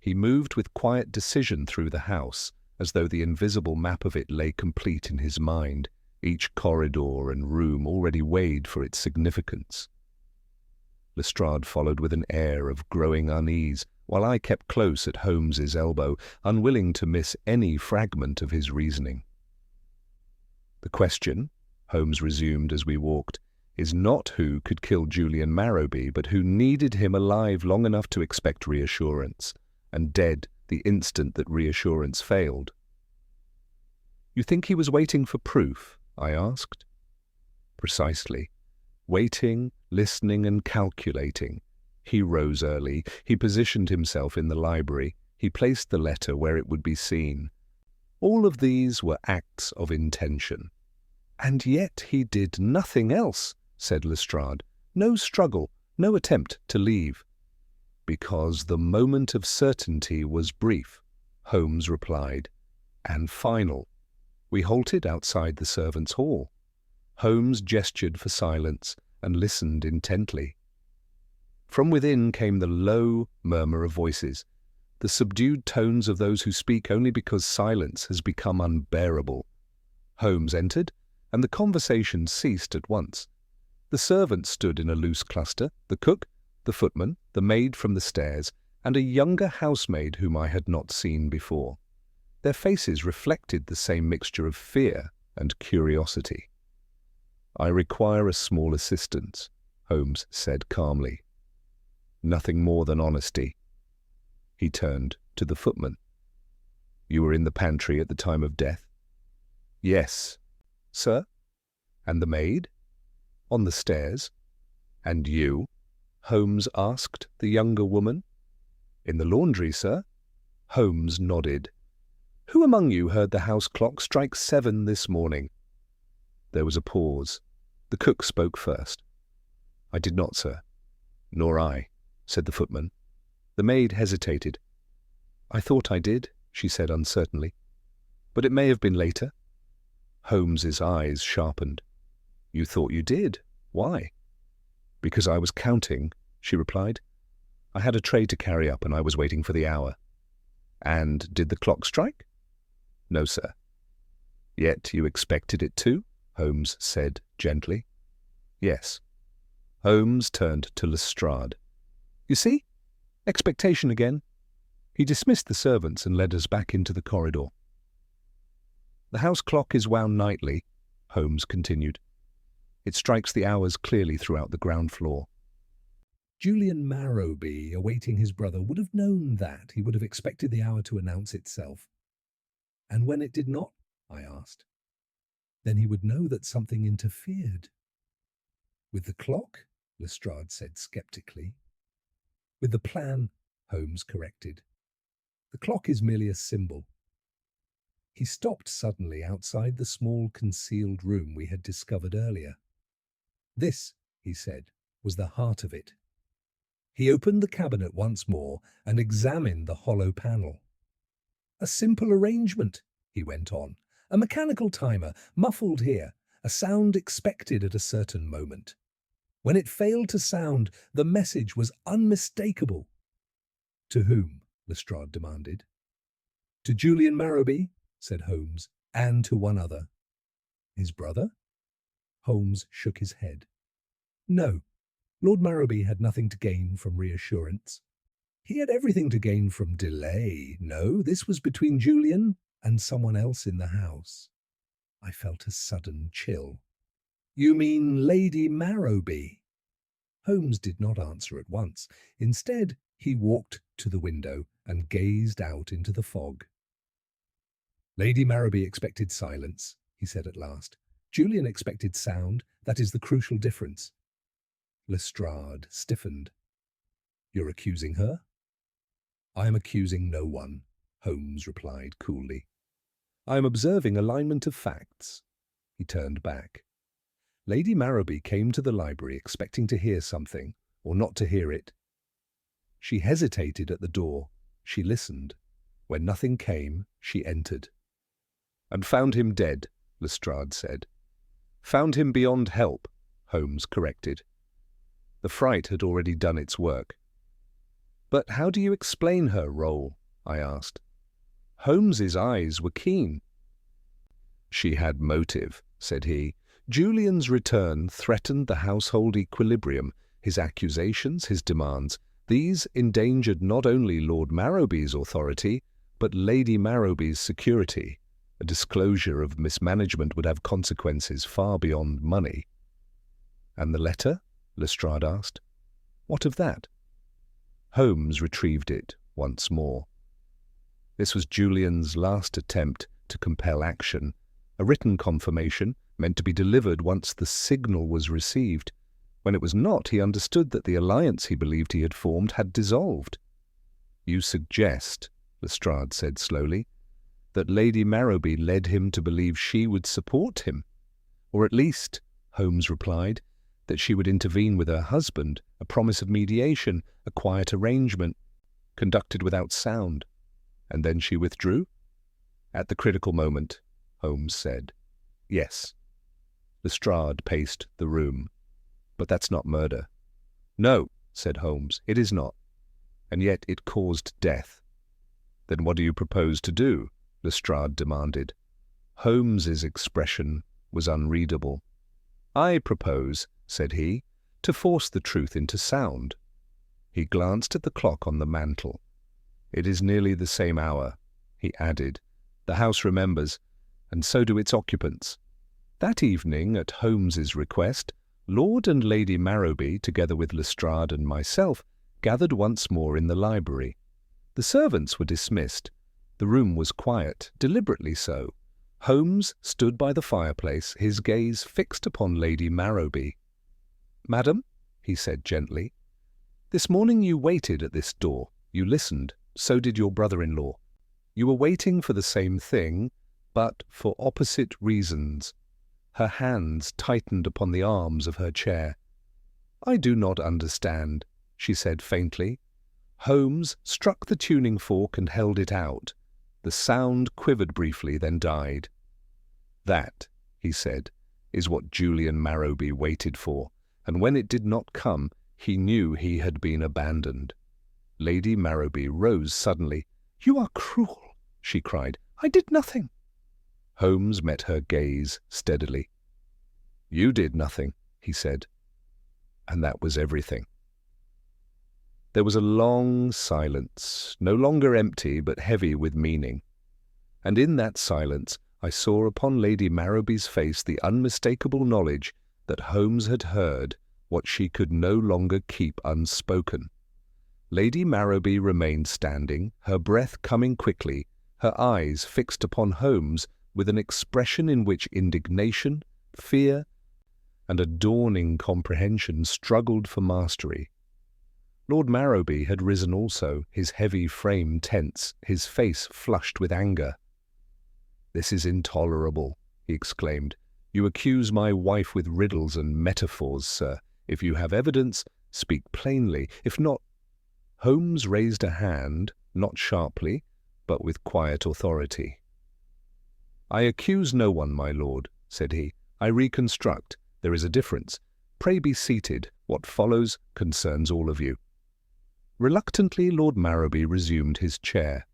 He moved with quiet decision through the house, as though the invisible map of it lay complete in his mind, each corridor and room already weighed for its significance. Lestrade followed with an air of growing unease, while I kept close at Holmes's elbow, unwilling to miss any fragment of his reasoning. "The question," Holmes resumed as we walked, "is not who could kill Julian Marrowby, but who needed him alive long enough to expect reassurance, and dead the instant that reassurance failed." "You think he was waiting for proof?" I asked. "Precisely. Waiting, listening, and calculating. He rose early. He positioned himself in the library. He placed the letter where it would be seen. All of these were acts of intention." "And yet he did nothing else," said Lestrade. "No struggle, no attempt to leave." "Because the moment of certainty was brief," Holmes replied, "and final." We halted outside the servants' hall. Holmes gestured for silence and listened intently. From within came the low murmur of voices, the subdued tones of those who speak only because silence has become unbearable. Holmes entered, and the conversation ceased at once. The servants stood in a loose cluster, the cook, the footman, the maid from the stairs, and a younger housemaid whom I had not seen before. Their faces reflected the same mixture of fear and curiosity. "I require a small assistance," Holmes said calmly. "Nothing more than honesty." He turned to the footman. "You were in the pantry at the time of death?" "Yes." "Sir?" "And the maid?" "On the stairs." "And you?" Holmes asked the younger woman. "In the laundry, sir." Holmes nodded. "Who among you heard the house clock strike 7 this morning?" There was a pause. The cook spoke first. "I did not, sir." "Nor I," said the footman. The maid hesitated. "I thought I did," she said uncertainly. "But it may have been later." Holmes's eyes sharpened. "You thought you did? Why?" "Because I was counting," she replied. "I had a tray to carry up and I was waiting for the hour." "And did the clock strike?" "No, sir." "Yet you expected it to?" Holmes said gently. "Yes." Holmes turned to Lestrade. "You see? Expectation again." He dismissed the servants and led us back into the corridor. "The house clock is wound nightly," Holmes continued. "It strikes the hours clearly throughout the ground floor." Julian Marrowby, awaiting his brother, would have known that. He would have expected the hour to announce itself. "And when it did not?" I asked. "Then he would know that something interfered." "With the clock?" Lestrade said skeptically. "With the plan," Holmes corrected. "The clock is merely a symbol." He stopped suddenly outside the small concealed room we had discovered earlier. "This," he said, "was the heart of it." He opened the cabinet once more and examined the hollow panel. "A simple arrangement," he went on. "A mechanical timer, muffled here, a sound expected at a certain moment. When it failed to sound, the message was unmistakable." "To whom?" Lestrade demanded. "To Julian Marrowby," said Holmes, "and to one other." "His brother?" Holmes shook his head. "No. Lord Marrowby had nothing to gain from reassurance. He had everything to gain from delay. No, this was between Julian and someone else in the house." I felt a sudden chill. "You mean Lady Marrowby?" Holmes did not answer at once. Instead, he walked to the window and gazed out into the fog. "Lady Marrowby expected silence," he said at last. "Julian expected sound. That is the crucial difference." Lestrade stiffened. "You're accusing her?" "I am accusing no one," Holmes replied coolly. "I am observing alignment of facts." He turned back. Lady Marrowby came to the library expecting to hear something, or not to hear it. She hesitated at the door. She listened. When nothing came, she entered. "And found him dead," Lestrade said. Found him beyond help, Holmes corrected. The fright had already done its work. But how do you explain her role? I asked. Holmes's eyes were keen. She had motive, said he. Julian's return threatened the household equilibrium. His accusations, his demands, these endangered not only Lord Marrowby's authority, but Lady Marrowby's security. A disclosure of mismanagement would have consequences far beyond money. And the letter? Lestrade asked. What of that? Holmes retrieved it once more. This was Julian's last attempt to compel action, a written confirmation meant to be delivered once the signal was received. When it was not, he understood that the alliance he believed he had formed had dissolved. You suggest, Lestrade said slowly, that Lady Marrowby led him to believe she would support him. Or at least, Holmes replied, that she would intervene with her husband, a promise of mediation, a quiet arrangement, conducted without sound. And then she withdrew? At the critical moment, Holmes said. Yes. Lestrade paced the room. But that's not murder. No, said Holmes, it is not. And yet it caused death. Then what do you propose to do? Lestrade demanded. Holmes's expression was unreadable. I propose, said he, to force the truth into sound. He glanced at the clock on the mantel. It is nearly the same hour, he added. The house remembers, and so do its occupants. That evening, at Holmes's request, Lord and Lady Marrowby, together with Lestrade and myself, gathered once more in the library. The servants were dismissed. The room was quiet, deliberately so. Holmes stood by the fireplace, his gaze fixed upon Lady Marrowby. Madam, he said gently, this morning you waited at this door. You listened. So did your brother-in-law. You were waiting for the same thing, but for opposite reasons. Her hands tightened upon the arms of her chair. I do not understand, she said faintly. Holmes struck the tuning fork and held it out. The sound quivered briefly, then died. That, he said, is what Julian Marrowby waited for, and when it did not come, he knew he had been abandoned. Lady Marrowby rose suddenly. You are cruel, she cried. I did nothing. Holmes met her gaze steadily. You did nothing, he said, and that was everything. There was a long silence, no longer empty but heavy with meaning. And in that silence I saw upon Lady Marrowby's face the unmistakable knowledge that Holmes had heard what she could no longer keep unspoken. Lady Marrowby remained standing, her breath coming quickly, her eyes fixed upon Holmes with an expression in which indignation, fear, and a dawning comprehension struggled for mastery. Lord Marrowby had risen also, his heavy frame tense, his face flushed with anger. This is intolerable, he exclaimed. You accuse my wife with riddles and metaphors, sir. If you have evidence, speak plainly. If not, Holmes raised a hand, not sharply, but with quiet authority. I accuse no one, my lord, said he. I reconstruct. There is a difference. Pray be seated. What follows concerns all of you. Reluctantly, Lord Marrowby resumed his chair.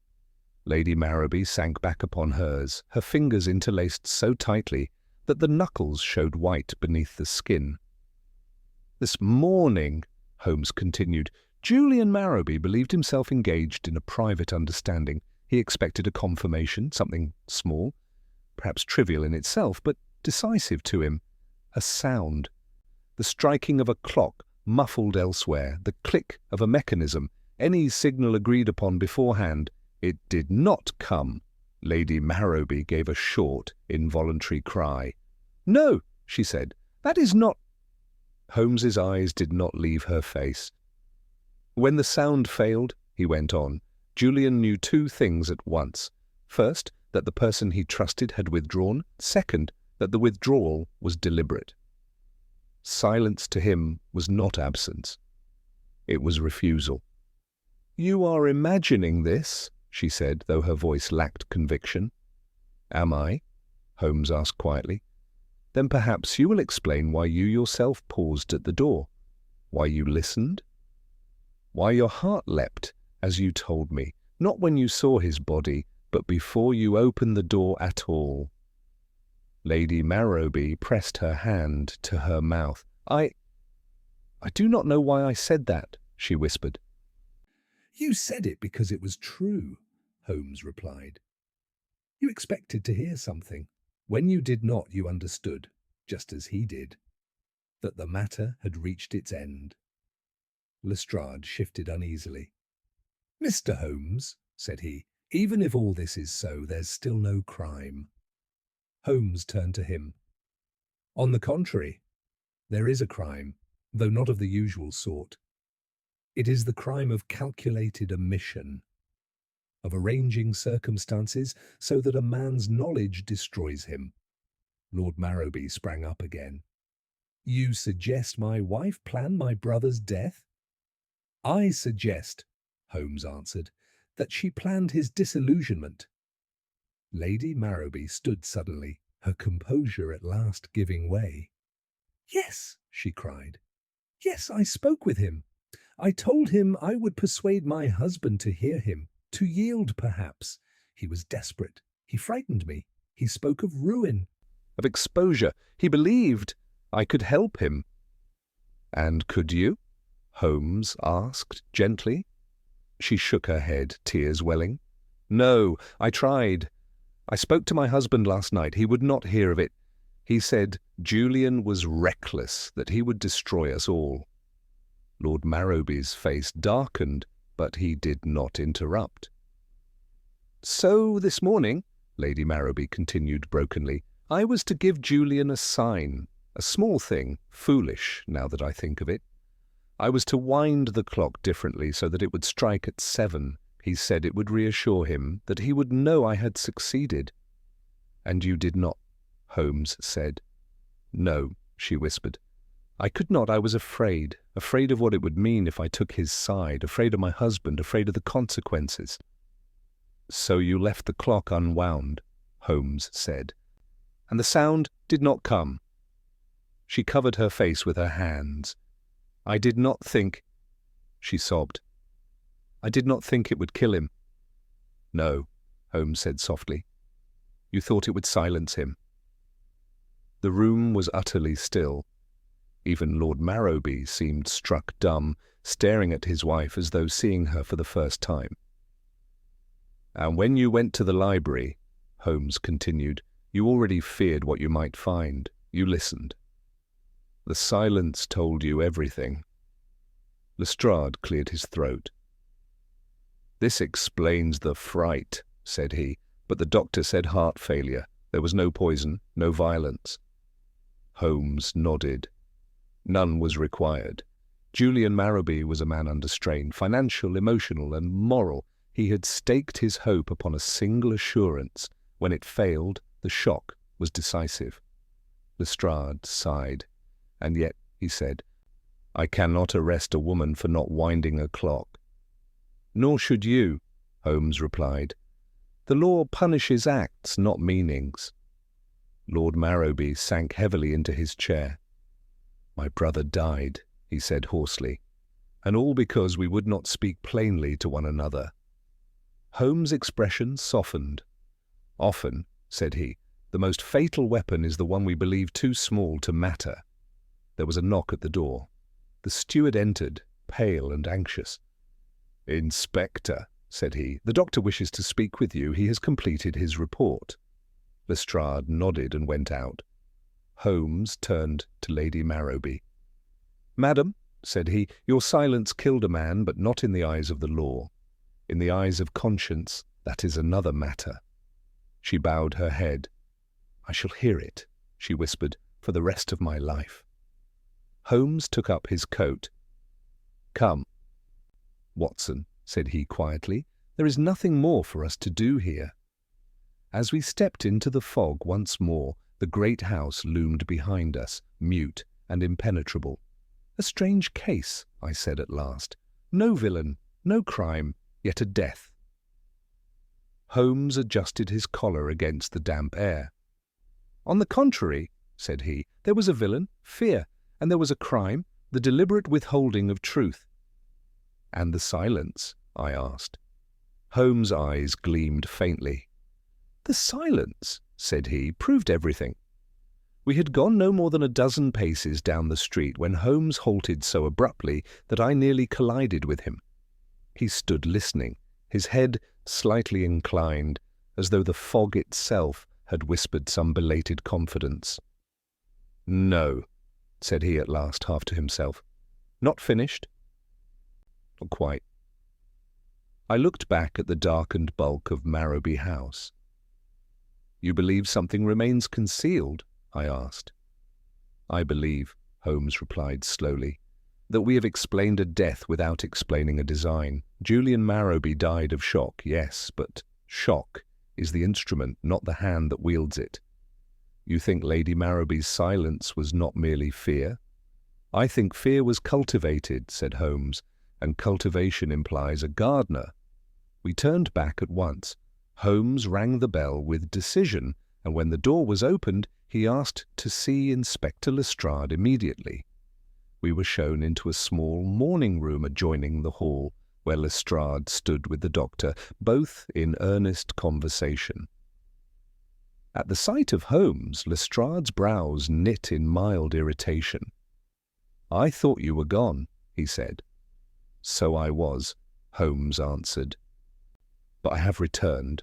Lady Marrowby sank back upon hers, her fingers interlaced so tightly that the knuckles showed white beneath the skin. This morning, Holmes continued, Julian Marrowby believed himself engaged in a private understanding. He expected a confirmation, something small, perhaps trivial in itself, but decisive to him. A sound. The striking of a clock, muffled elsewhere, the click of a mechanism, any signal agreed upon beforehand. It did not come. Lady Marrowby gave a short, involuntary cry. No, she said, that is not... Holmes's eyes did not leave her face. When the sound failed, he went on, Julian knew two things at once. First, that the person he trusted had withdrawn. Second, that the withdrawal was deliberate. Silence to him was not absence. It was refusal. You are imagining this, she said, though her voice lacked conviction. Am I? Holmes asked quietly. Then perhaps you will explain why you yourself paused at the door, why you listened, why your heart leapt as you told me, not when you saw his body, but before you opened the door at all." Lady Marrowby pressed her hand to her mouth. I do not know why I said that," she whispered. "You said it because it was true," Holmes replied. "You expected to hear something. When you did not, you understood, just as he did, that the matter had reached its end." Lestrade shifted uneasily. "Mr. Holmes," said he, "even if all this is so, there's still no crime." Holmes turned to him. "On the contrary, there is a crime, though not of the usual sort. It is the crime of calculated omission, of arranging circumstances so that a man's knowledge destroys him." Lord Marrowby sprang up again. "You suggest my wife planned my brother's death?" "I suggest," Holmes answered, "that she planned his disillusionment." Lady Marrowby stood suddenly, her composure at last giving way. "Yes," she cried. "Yes, I spoke with him. I told him I would persuade my husband to hear him, to yield perhaps. He was desperate. He frightened me. He spoke of ruin." "Of exposure. He believed I could help him." "And could you?" Holmes asked gently. She shook her head, tears welling. "No, I tried. I spoke to my husband last night. He would not hear of it. He said Julian was reckless, that he would destroy us all." Lord Marrowby's face darkened, but he did not interrupt. "So this morning," Lady Marrowby continued brokenly, "I was to give Julian a sign, a small thing, foolish now that I think of it. I was to wind the clock differently so that it would strike at 7. He said it would reassure him, that he would know I had succeeded." "And you did not?" Holmes said. "No," she whispered. "I could not. I was afraid of what it would mean if I took his side, afraid of my husband, afraid of the consequences." "So you left the clock unwound," Holmes said. "And the sound did not come." She covered her face with her hands. "I did not think," she sobbed. "I did not think it would kill him." "No," Holmes said softly. "You thought it would silence him." The room was utterly still. Even Lord Marrowby seemed struck dumb, staring at his wife as though seeing her for the first time. "And when you went to the library," Holmes continued, "you already feared what you might find. You listened. The silence told you everything." Lestrade cleared his throat. "This explains the fright," said he, "but the doctor said heart failure. There was no poison, no violence." Holmes nodded. None was required. Julian Marrowby was a man under strain, financial, emotional, and moral. He had staked his hope upon a single assurance. When it failed, the shock was decisive. Lestrade sighed. "And yet," he said, "I cannot arrest a woman for not winding a clock." "Nor should you," Holmes replied. "The law punishes acts, not meanings." Lord Marrowby sank heavily into his chair. "My brother died," he said hoarsely, "and all because we would not speak plainly to one another." Holmes' expression softened. "Often," said he, "the most fatal weapon is the one we believe too small to matter." There was a knock at the door. The steward entered, pale and anxious. "Inspector," said he, "the doctor wishes to speak with you. He has completed his report." Lestrade nodded and went out. Holmes turned to Lady Marrowby. "Madam," said he, "your silence killed a man, but not in the eyes of the law. In the eyes of conscience, that is another matter." She bowed her head. "I shall hear it," she whispered, "for the rest of my life." Holmes took up his coat. "Come, Watson," said he quietly, "there is nothing more for us to do here." As we stepped into the fog once more, the great house loomed behind us, mute and impenetrable. "A strange case," I said at last. "No villain, no crime, yet a death." Holmes adjusted his collar against the damp air. "On the contrary," said he. "There was a villain, fear, and there was a crime, the deliberate withholding of truth." "And the silence?" I asked. Holmes' eyes gleamed faintly. "The silence," said he, "proved everything." We had gone no more than a dozen paces down the street when Holmes halted so abruptly that I nearly collided with him. He stood listening, his head slightly inclined, as though the fog itself had whispered some belated confidence. "No," said he at last, half to himself. "Not finished?" "Not quite." I looked back at the darkened bulk of Marrowby House. "You believe something remains concealed?" I asked. "I believe," Holmes replied slowly, "that we have explained a death without explaining a design. Julian Marrowby died of shock, yes, but shock is the instrument, not the hand that wields it. You think Lady Marrowby's silence was not merely fear?" "I think fear was cultivated," said Holmes, "and cultivation implies a gardener." We turned back at once. Holmes rang the bell with decision, and when the door was opened, he asked to see Inspector Lestrade immediately. We were shown into a small morning room adjoining the hall, where Lestrade stood with the doctor, both in earnest conversation. At the sight of Holmes, Lestrade's brows knit in mild irritation. "I thought you were gone," he said. "So I was," Holmes answered. "But I have returned,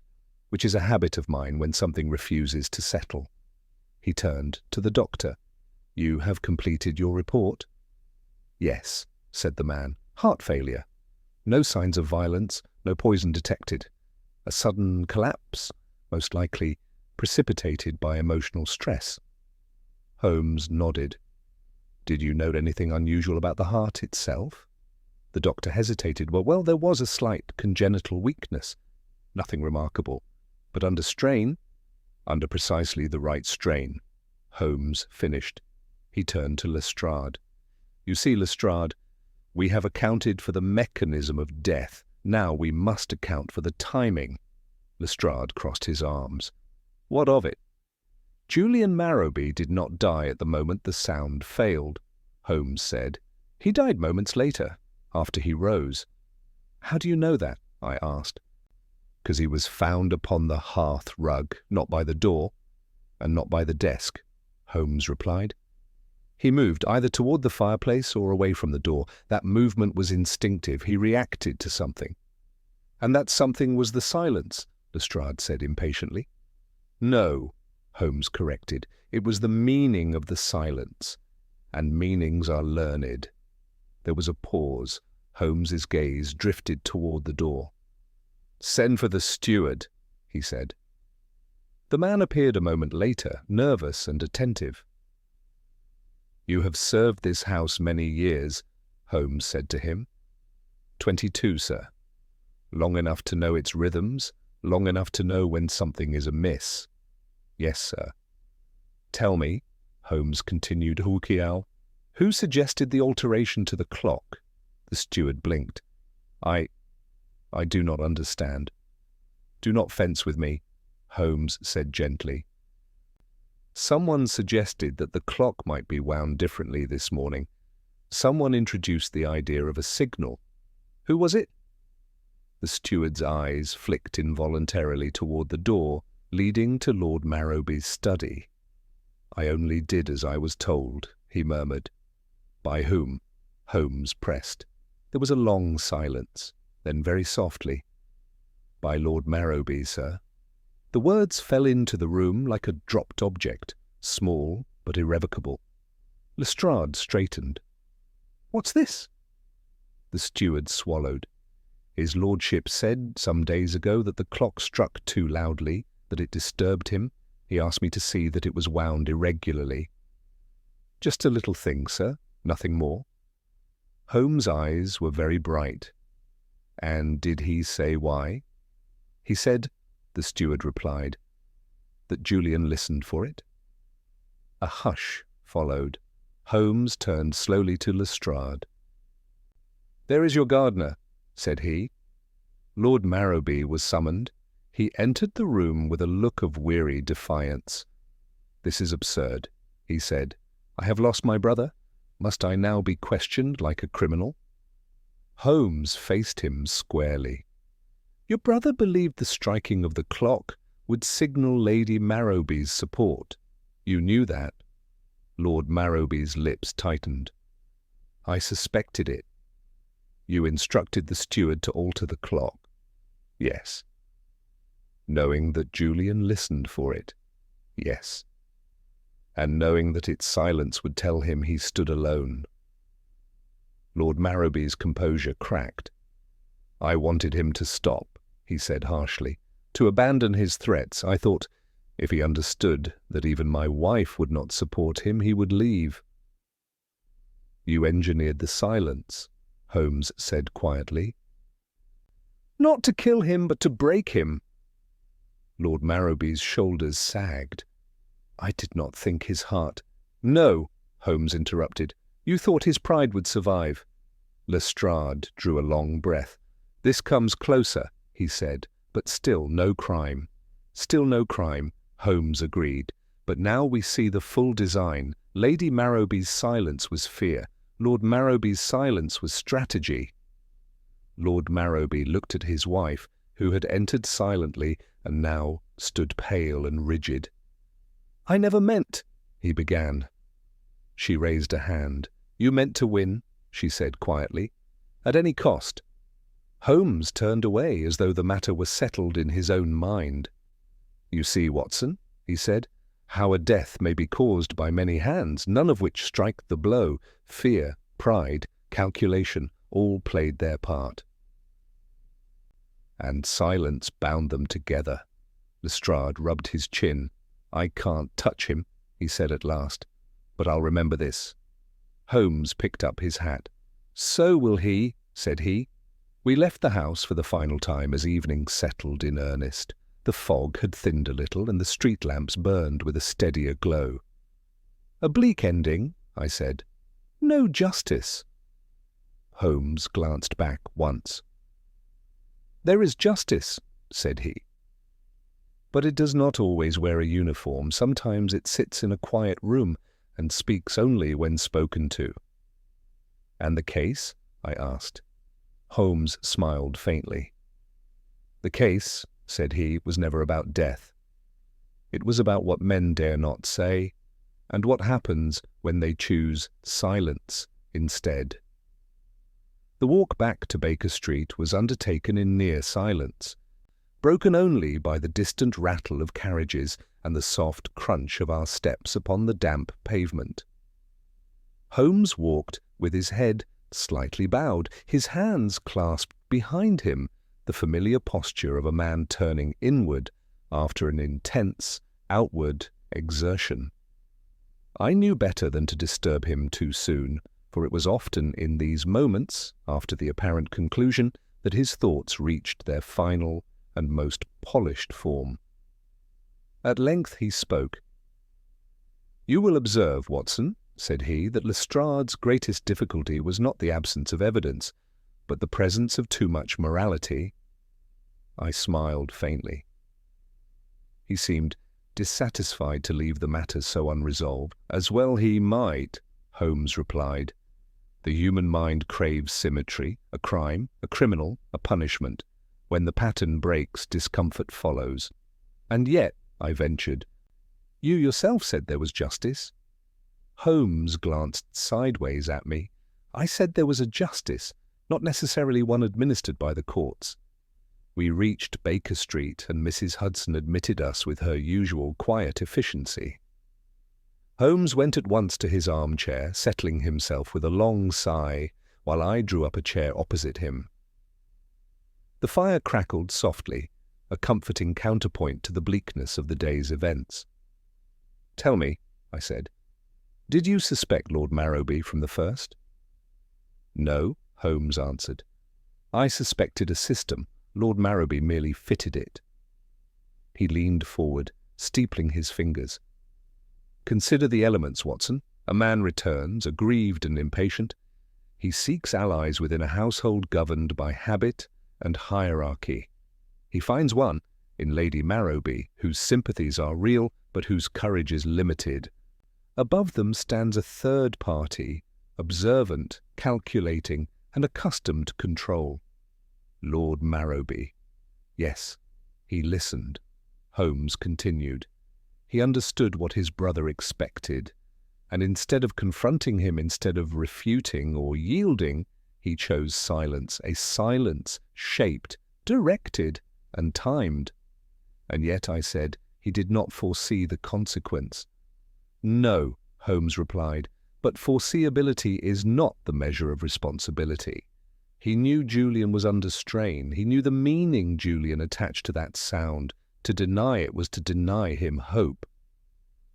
which is a habit of mine when something refuses to settle." He turned to the doctor. "You have completed your report?" "Yes," said the man. "Heart failure. No signs of violence, no poison detected. A sudden collapse, most likely precipitated by emotional stress." Holmes nodded. "Did you note anything unusual about the heart itself?" The doctor hesitated. Well, there was a slight congenital weakness. Nothing remarkable. But under strain? Under precisely the right strain. Holmes finished. He turned to Lestrade. "You see, Lestrade, we have accounted for the mechanism of death. Now we must account for the timing." Lestrade crossed his arms. "What of it?" "Julian Marrowby did not die at the moment the sound failed," Holmes said. "He died moments later, after he rose." "How do you know that?" I asked. "Because he was found upon the hearth rug, not by the door, and not by the desk," Holmes replied. "He moved either toward the fireplace or away from the door. That movement was instinctive. He reacted to something." "And that something was the silence," Lestrade said impatiently. "No," Holmes corrected. "It was the meaning of the silence. And meanings are learned." There was a pause. Holmes's gaze drifted toward the door. "Send for the steward," he said. The man appeared a moment later, nervous and attentive. "You have served this house many years," Holmes said to him. 22, sir. Long enough to know its rhythms, long enough to know when something is amiss." "Yes, sir." "Tell me," Holmes continued Hulkial, "who suggested the alteration to the clock?" The steward blinked. I do not understand." "Do not fence with me," Holmes said gently. "Someone suggested that the clock might be wound differently this morning. Someone introduced the idea of a signal. Who was it?" The steward's eyes flicked involuntarily toward the door leading to Lord Marrowby's study. "I only did as I was told," he murmured. "By whom?" Holmes pressed. There was a long silence. Then very softly, "By Lord Marrowby, sir." The words fell into the room like a dropped object, small but irrevocable. Lestrade straightened. "What's this?" The steward swallowed. "His lordship said some days ago that the clock struck too loudly, that it disturbed him. He asked me to see that it was wound irregularly." "Just a little thing, sir, nothing more." Holmes' eyes were very bright. "And did he say why?" "He said," the steward replied, "that Julian listened for it." A hush followed. Holmes turned slowly to Lestrade. "There is your gardener," said he. Lord Marrowby was summoned. He entered the room with a look of weary defiance. "This is absurd," he said. "I have lost my brother. Must I now be questioned like a criminal?" Holmes faced him squarely. "Your brother believed the striking of the clock would signal Lady Marrowby's support. You knew that." Lord Marrowby's lips tightened. "I suspected it." "You instructed the steward to alter the clock?" "Yes." "Knowing that Julian listened for it?" "Yes." "And knowing that its silence would tell him he stood alone?" Lord Marrowby's composure cracked. "I wanted him to stop," he said harshly, "to abandon his threats. I thought, if he understood that even my wife would not support him, he would leave." "You engineered the silence," Holmes said quietly. "Not to kill him, but to break him." Lord Marrowby's shoulders sagged. "I did not think his heart—" "No," Holmes interrupted. "You thought his pride would survive." Lestrade drew a long breath. "This comes closer," he said, "but still no crime." "Still no crime," Holmes agreed. "But now we see the full design. Lady Marrowby's silence was fear. Lord Marrowby's silence was strategy." Lord Marrowby looked at his wife, who had entered silently and now stood pale and rigid. "I never meant—" he began. She raised a hand. "You meant to win," she said quietly, "at any cost." Holmes turned away as though the matter were settled in his own mind. "You see, Watson," he said, "how a death may be caused by many hands, none of which strike the blow. Fear, pride, calculation, all played their part. And silence bound them together." Lestrade rubbed his chin. "I can't touch him," he said at last, "but I'll remember this." Holmes picked up his hat. "So will he," said he. We left the house for the final time as evening settled in earnest. The fog had thinned a little, and the street lamps burned with a steadier glow. "A bleak ending," I said. "No justice." Holmes glanced back once. "There is justice," said he. "But it does not always wear a uniform. Sometimes it sits in a quiet room and speaks only when spoken to." "And the case?" I asked. Holmes smiled faintly. "The case," said he, "was never about death. It was about what men dare not say, and what happens when they choose silence instead." The walk back to Baker Street was undertaken in near silence, broken only by the distant rattle of carriages and the soft crunch of our steps upon the damp pavement. Holmes walked with his head slightly bowed, his hands clasped behind him, the familiar posture of a man turning inward after an intense, outward exertion. I knew better than to disturb him too soon, for it was often in these moments, after the apparent conclusion, that his thoughts reached their final and most polished form. At length he spoke. "You will observe, Watson," said he, "that Lestrade's greatest difficulty was not the absence of evidence, but the presence of too much morality." I smiled faintly. He seemed dissatisfied to leave the matter so unresolved. "As well he might," Holmes replied. "The human mind craves symmetry, a crime, a criminal, a punishment. When the pattern breaks, discomfort follows." "And yet," I ventured, "you yourself said there was justice." Holmes glanced sideways at me. "I said there was a justice, not necessarily one administered by the courts." We reached Baker Street, and Mrs. Hudson admitted us with her usual quiet efficiency. Holmes went at once to his armchair, settling himself with a long sigh, while I drew up a chair opposite him. The fire crackled softly, a comforting counterpoint to the bleakness of the day's events. "Tell me," I said, "did you suspect Lord Marrowby from the first?" "No," Holmes answered. "I suspected a system. Lord Marrowby merely fitted it." He leaned forward, steepling his fingers. "Consider the elements, Watson. A man returns, aggrieved and impatient. He seeks allies within a household governed by habit and hierarchy. He finds one, in Lady Marrowby, whose sympathies are real, but whose courage is limited. Above them stands a third party, observant, calculating, and accustomed to control. Lord Marrowby. Yes, he listened. Holmes continued. He understood what his brother expected, and instead of confronting him, instead of refuting or yielding, he chose silence, a silence shaped, directed, and timed. And yet, I said, he did not foresee the consequence. No, Holmes replied, but foreseeability is not the measure of responsibility. He knew Julian was under strain. He knew the meaning Julian attached to that sound. To deny it was to deny him hope.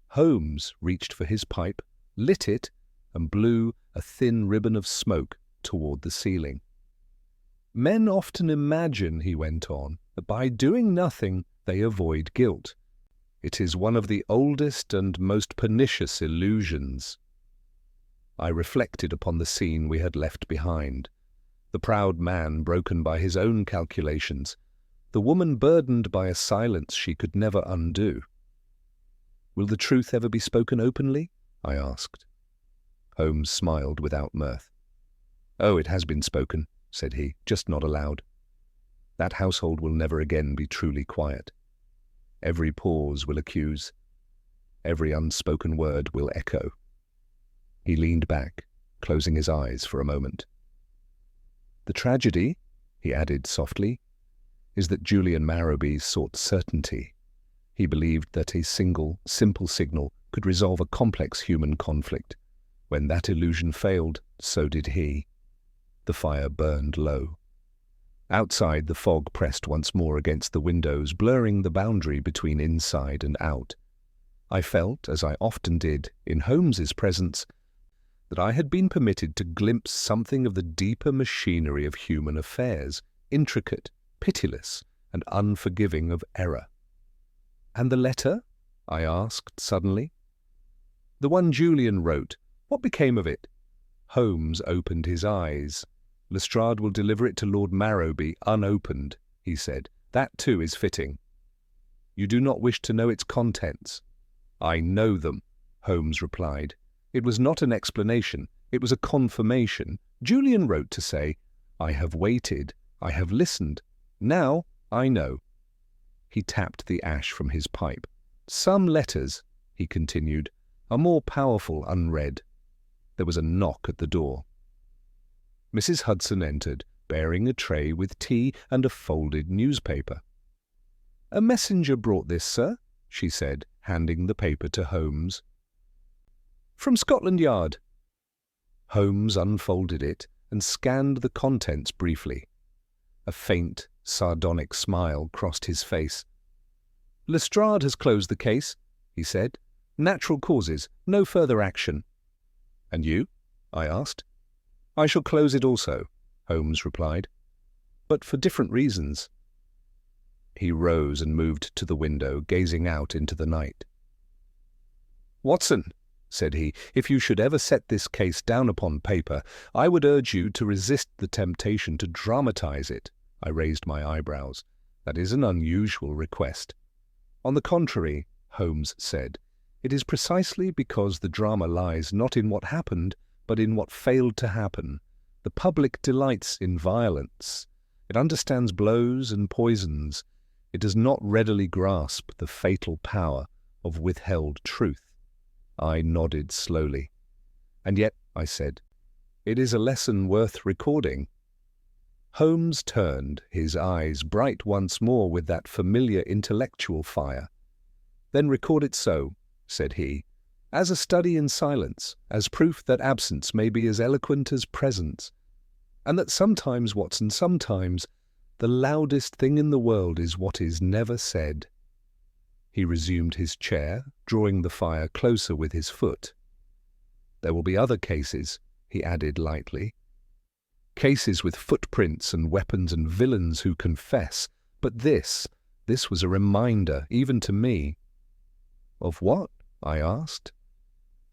Holmes reached for his pipe, lit it, and blew a thin ribbon of smoke toward the ceiling. Men often imagine, he went on, that by doing nothing they avoid guilt. It is one of the oldest and most pernicious illusions. I reflected upon the scene we had left behind. The proud man broken by his own calculations, the woman burdened by a silence she could never undo. "Will the truth ever be spoken openly?" I asked. Holmes smiled without mirth. "Oh, it has been spoken," said he, "just not aloud. That household will never again be truly quiet. Every pause will accuse. Every unspoken word will echo." He leaned back, closing his eyes for a moment. "The tragedy," he added softly, "is that Julian Marrowby sought certainty. He believed that a single, simple signal could resolve a complex human conflict. When that illusion failed, so did he." The fire burned low. Outside, the fog pressed once more against the windows, blurring the boundary between inside and out. I felt, as I often did, in Holmes's presence, that I had been permitted to glimpse something of the deeper machinery of human affairs, intricate, pitiless, and unforgiving of error. "And the letter?" I asked suddenly. "The one Julian wrote. What became of it?" Holmes opened his eyes. "Lestrade will deliver it to Lord Marrowby unopened," he said. "That too is fitting." "You do not wish to know its contents?" "I know them," Holmes replied. It was not an explanation, it was a confirmation. Julian wrote to say, "I have waited, I have listened. Now I know." He tapped the ash from his pipe. "Some letters," he continued, "are more powerful unread." There was a knock at the door. Mrs. Hudson entered, bearing a tray with tea and a folded newspaper. "A messenger brought this, sir," she said, handing the paper to Holmes. "From Scotland Yard." Holmes unfolded it and scanned the contents briefly. A faint, sardonic smile crossed his face. "Lestrade has closed the case," he said. "Natural causes, no further action." "And you?" I asked. "I shall close it also," Holmes replied, "but for different reasons." He rose and moved to the window, gazing out into the night. "Watson," said he, "if you should ever set this case down upon paper, I would urge you to resist the temptation to dramatize it." I raised my eyebrows. "That is an unusual request." "On the contrary," Holmes said, "it is precisely because the drama lies not in what happened, but in what failed to happen. The public delights in violence. It understands blows and poisons. It does not readily grasp the fatal power of withheld truth." I nodded slowly. "And yet," I said, "it is a lesson worth recording." Holmes turned, his eyes bright once more with that familiar intellectual fire. "Then record it so," said he, "as a study in silence, as proof that absence may be as eloquent as presence, and that sometimes, Watson, sometimes, the loudest thing in the world is what is never said." He resumed his chair, drawing the fire closer with his foot. "There will be other cases," he added lightly. "Cases with footprints and weapons and villains who confess. But this was a reminder, even to me." "Of what?" I asked.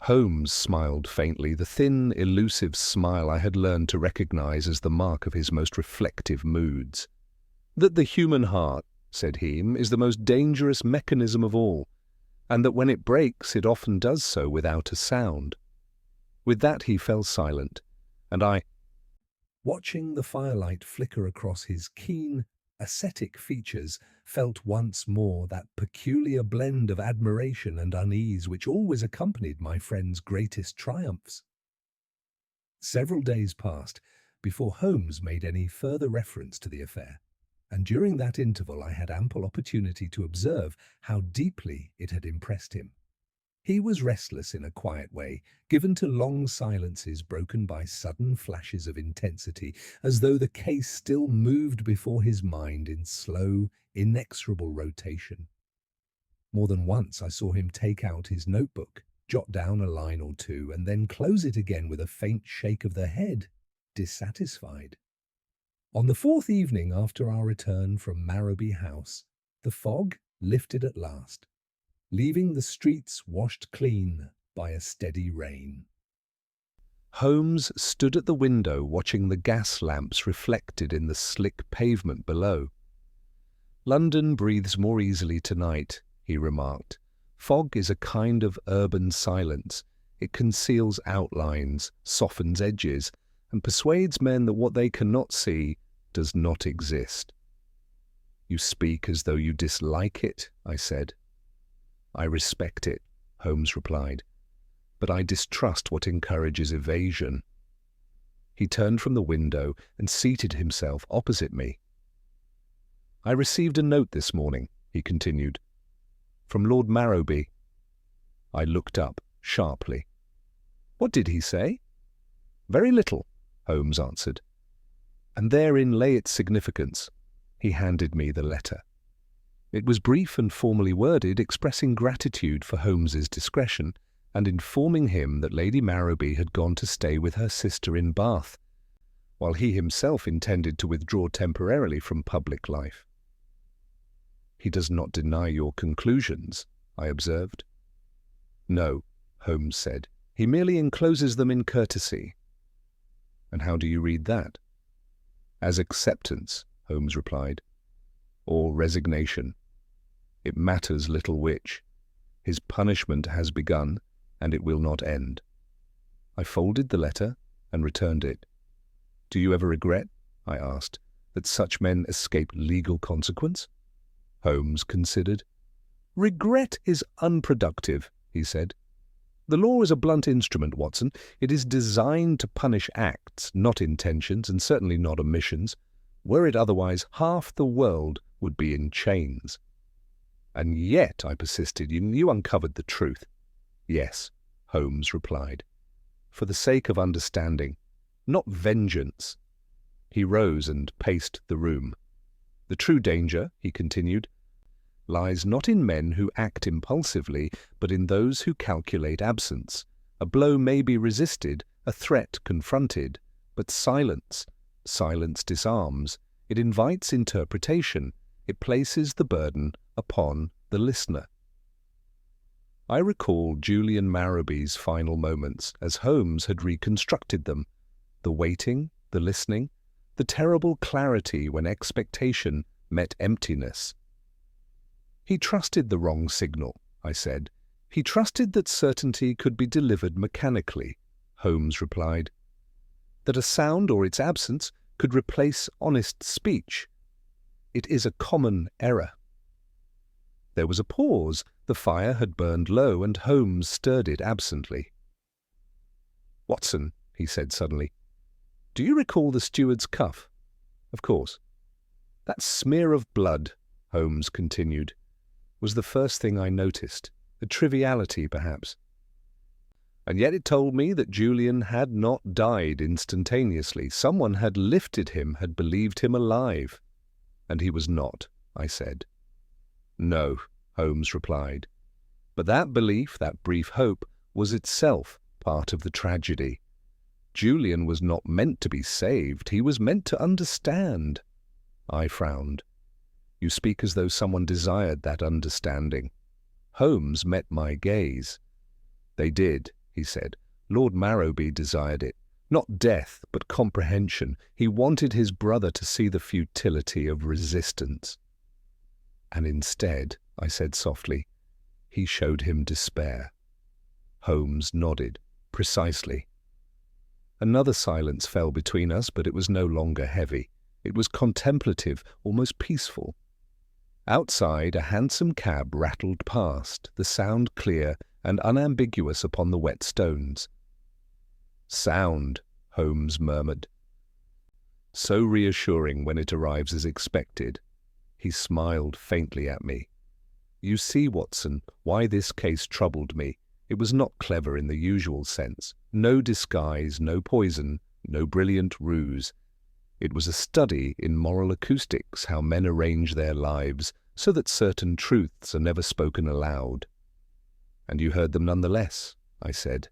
Holmes smiled faintly, the thin, elusive smile I had learned to recognize as the mark of his most reflective moods. "That the human heart," said he, "is the most dangerous mechanism of all. and that when it breaks it often does so without a sound. With that he fell silent, and I, watching the firelight flicker across his keen, ascetic features, felt once more that peculiar blend of admiration and unease which always accompanied my friend's greatest triumphs. Several days passed before Holmes made any further reference to the affair, and during that interval I had ample opportunity to observe how deeply it had impressed him. He was restless in a quiet way, given to long silences broken by sudden flashes of intensity, as though the case still moved before his mind in slow, inexorable rotation. More than once I saw him take out his notebook, jot down a line or two, and then close it again with a faint shake of the head, dissatisfied. On the fourth evening after our return from Marrowby House, the fog lifted at last, leaving the streets washed clean by a steady rain. Holmes stood at the window watching the gas lamps reflected in the slick pavement below. "London breathes more easily tonight," he remarked. "Fog is a kind of urban silence. It conceals outlines, softens edges, and persuades men that what they cannot see does not exist." "You speak as though you dislike it," I said. "I respect it," Holmes replied, "but I distrust what encourages evasion." He turned from the window and seated himself opposite me. "I received a note this morning," he continued, "from Lord Marrowby." I looked up sharply. "What did he say?" "Very little," Holmes answered. "And therein lay its significance." He handed me the letter. It was brief and formally worded, expressing gratitude for Holmes's discretion and informing him that Lady Marrowby had gone to stay with her sister in Bath, while he himself intended to withdraw temporarily from public life. "He does not deny your conclusions," I observed. "No," Holmes said. "He merely encloses them in courtesy." "And how do you read that?" "As acceptance," Holmes replied, "or resignation. It matters little which. His punishment has begun, and it will not end." I folded the letter and returned it. "Do you ever regret," I asked, "that such men escape legal consequence?" Holmes considered. "Regret is unproductive," he said. "The law is a blunt instrument, Watson. It is designed to punish acts, not intentions, and certainly not omissions. Were it otherwise, half the world would be in chains." "And yet," I persisted, you uncovered the truth." "Yes," Holmes replied, "for the sake of understanding, not vengeance." He rose and paced the room. "The true danger," he continued, "lies not in men who act impulsively, but in those who calculate absence. A blow may be resisted, a threat confronted, but silence disarms. It invites interpretation. It places the burden upon the listener." I recalled Julian Marrowby's final moments as Holmes had reconstructed them. The waiting, the listening, the terrible clarity when expectation met emptiness. "He trusted the wrong signal," I said. "He trusted that certainty could be delivered mechanically," Holmes replied. "That a sound or its absence could replace honest speech. It is a common error." There was a pause. The fire had burned low, and Holmes stirred it absently. "Watson," he said suddenly, "do you recall the steward's cuff?" "Of course." "That smear of blood," Holmes continued, "was the first thing I noticed. A triviality, perhaps. And yet it told me that Julian had not died instantaneously. Someone had lifted him, had believed him alive. And he was not," I said. "No," Holmes replied. "But that belief, that brief hope, was itself part of the tragedy. Julian was not meant to be saved. He was meant to understand." I frowned. "You speak as though someone desired that understanding." Holmes met my gaze. "They did," he said. "Lord Marrowby desired it. Not death, but comprehension. He wanted his brother to see the futility of resistance." "And instead," I said softly, He showed him despair. Holmes nodded. Precisely. Another silence fell between us, but it was no longer heavy. It was contemplative, almost peaceful. Outside, a hansom cab rattled past, the sound clear and unambiguous upon the wet stones. "Sound," Holmes murmured. "So reassuring when it arrives as expected." He smiled faintly at me. "You see, Watson, why this case troubled me. It was not clever in the usual sense. No disguise, no poison, no brilliant ruse. It was a study in moral acoustics, how men arrange their lives so that certain truths are never spoken aloud." "And you heard them nonetheless," I said.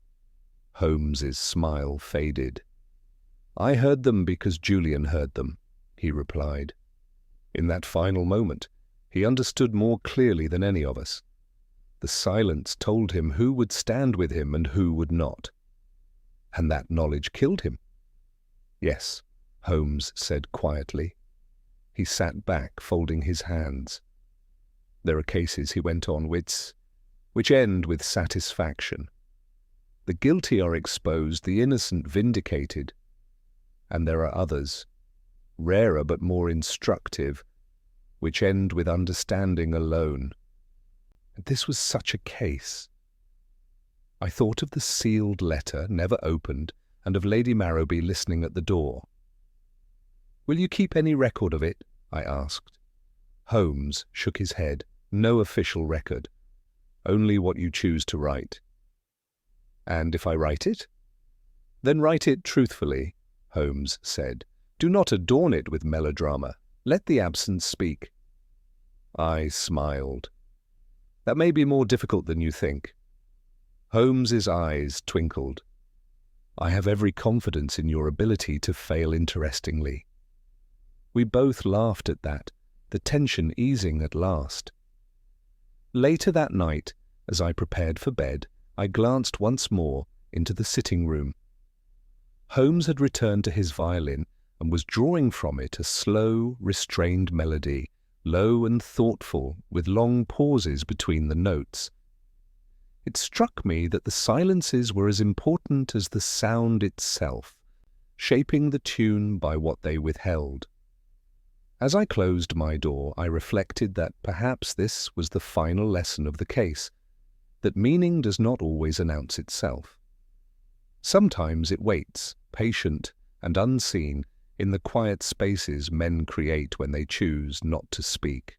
Holmes's smile faded. "I heard them because Julian heard them," he replied. In that final moment, he understood more clearly than any of us. The silence told him who would stand with him and who would not. And that knowledge killed him. "Yes," Holmes said quietly. He sat back, folding his hands. "There are cases," he went on, which end with satisfaction. The guilty are exposed, the innocent vindicated. And there are others, rarer but more instructive, which end with understanding alone. And this was such a case. I thought of the sealed letter, never opened, and of Lady Marrowby listening at the door. "Will you keep any record of it?" I asked. Holmes shook his head. "No official record. Only what you choose to write." "And if I write it?" "Then write it truthfully," Holmes said. "Do not adorn it with melodrama. Let the absence speak." I smiled. "That may be more difficult than you think." Holmes's eyes twinkled. "I have every confidence in your ability to fail interestingly." We both laughed at that, the tension easing at last. Later that night, as I prepared for bed, I glanced once more into the sitting room. Holmes had returned to his violin and was drawing from it a slow, restrained melody, low and thoughtful, with long pauses between the notes. It struck me that the silences were as important as the sound itself, shaping the tune by what they withheld. As I closed my door, I reflected that perhaps this was the final lesson of the case, that meaning does not always announce itself. Sometimes it waits, patient and unseen, in the quiet spaces men create when they choose not to speak.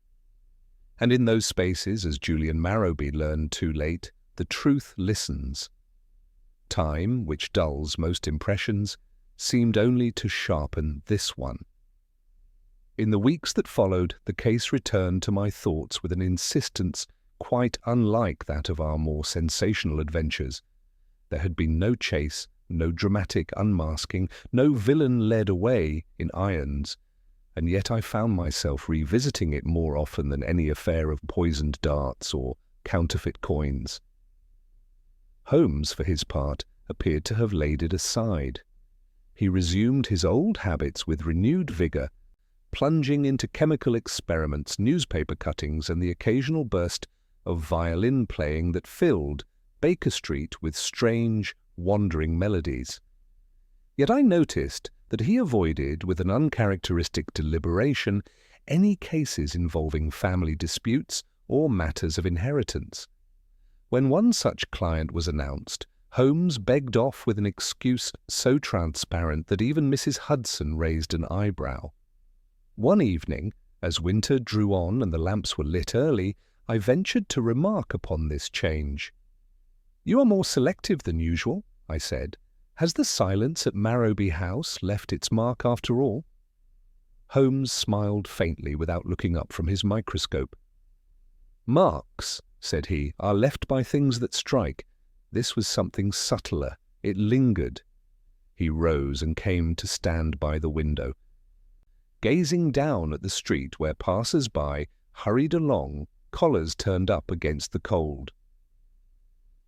And in those spaces, as Julian Marrowby learned too late, the truth listens. Time, which dulls most impressions, seemed only to sharpen this one. In the weeks that followed, the case returned to my thoughts with an insistence quite unlike that of our more sensational adventures. There had been no chase, no dramatic unmasking, no villain led away in irons, and yet I found myself revisiting it more often than any affair of poisoned darts or counterfeit coins. Holmes, for his part, appeared to have laid it aside. He resumed his old habits with renewed vigour, plunging into chemical experiments, newspaper cuttings, and the occasional burst of violin playing that filled Baker Street with strange, wandering melodies. Yet I noticed that he avoided, with an uncharacteristic deliberation, any cases involving family disputes or matters of inheritance. When one such client was announced, Holmes begged off with an excuse so transparent that even Mrs. Hudson raised an eyebrow. One evening, as winter drew on and the lamps were lit early, I ventured to remark upon this change. "You are more selective than usual," I said. "Has the silence at Marrowby House left its mark after all?" Holmes smiled faintly without looking up from his microscope. "Marks," said he, "are left by things that strike. This was something subtler. It lingered." He rose and came to stand by the window, gazing down at the street where passers-by hurried along, collars turned up against the cold.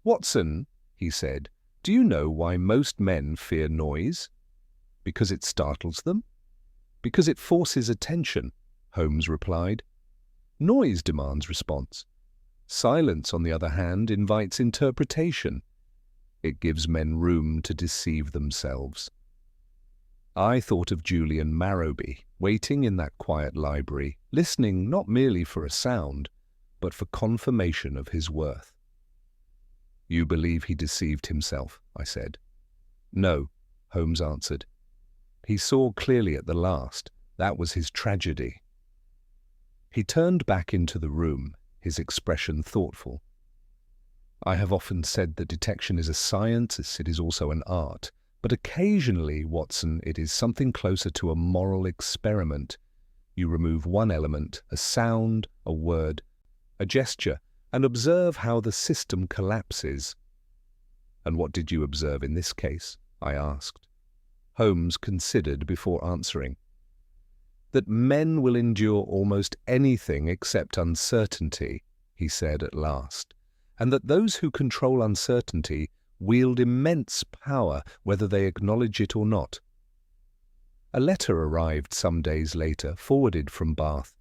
"Watson," he said, "do you know why most men fear noise? Because it startles them?" "Because it forces attention," Holmes replied. "Noise demands response. Silence, on the other hand, invites interpretation. It gives men room to deceive themselves. I thought of Julian Marrowby, waiting in that quiet library, listening not merely for a sound, but for confirmation of his worth. "You believe he deceived himself," I said. "No," Holmes answered. "He saw clearly at the last. That was his tragedy." He turned back into the room, his expression thoughtful. "I have often said that detection is a science, as it is also an art. But occasionally, Watson, it is something closer to a moral experiment. You remove one element, a sound, a word, a gesture, and observe how the system collapses." "And what did you observe in this case?" I asked. Holmes considered before answering. "That men will endure almost anything except uncertainty," he said at last, "and that those who control uncertainty wield immense power, whether they acknowledge it or not." A letter arrived some days later, forwarded from Bath.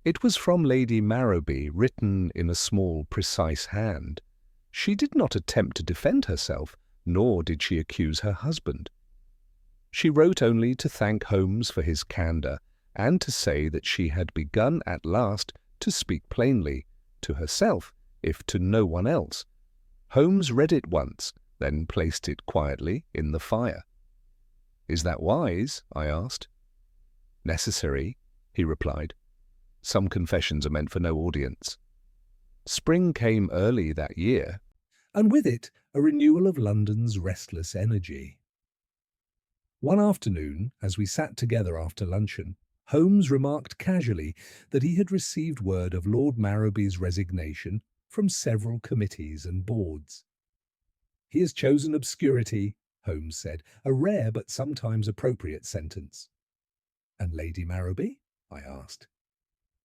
It was from Lady Marrowby, written in a small, precise hand. She did not attempt to defend herself, nor did she accuse her husband. She wrote only to thank Holmes for his candour, and to say that she had begun at last to speak plainly, to herself, if to no one else. Holmes read it once, then placed it quietly in the fire. "Is that wise?" I asked. "Necessary," he replied. "Some confessions are meant for no audience." Spring came early that year, and with it a renewal of London's restless energy. One afternoon, as we sat together after luncheon, Holmes remarked casually that he had received word of Lord Marrowby's resignation from several committees and boards. "He has chosen obscurity," Holmes said, a rare but sometimes appropriate sentence. "And Lady Marrowby?" I asked.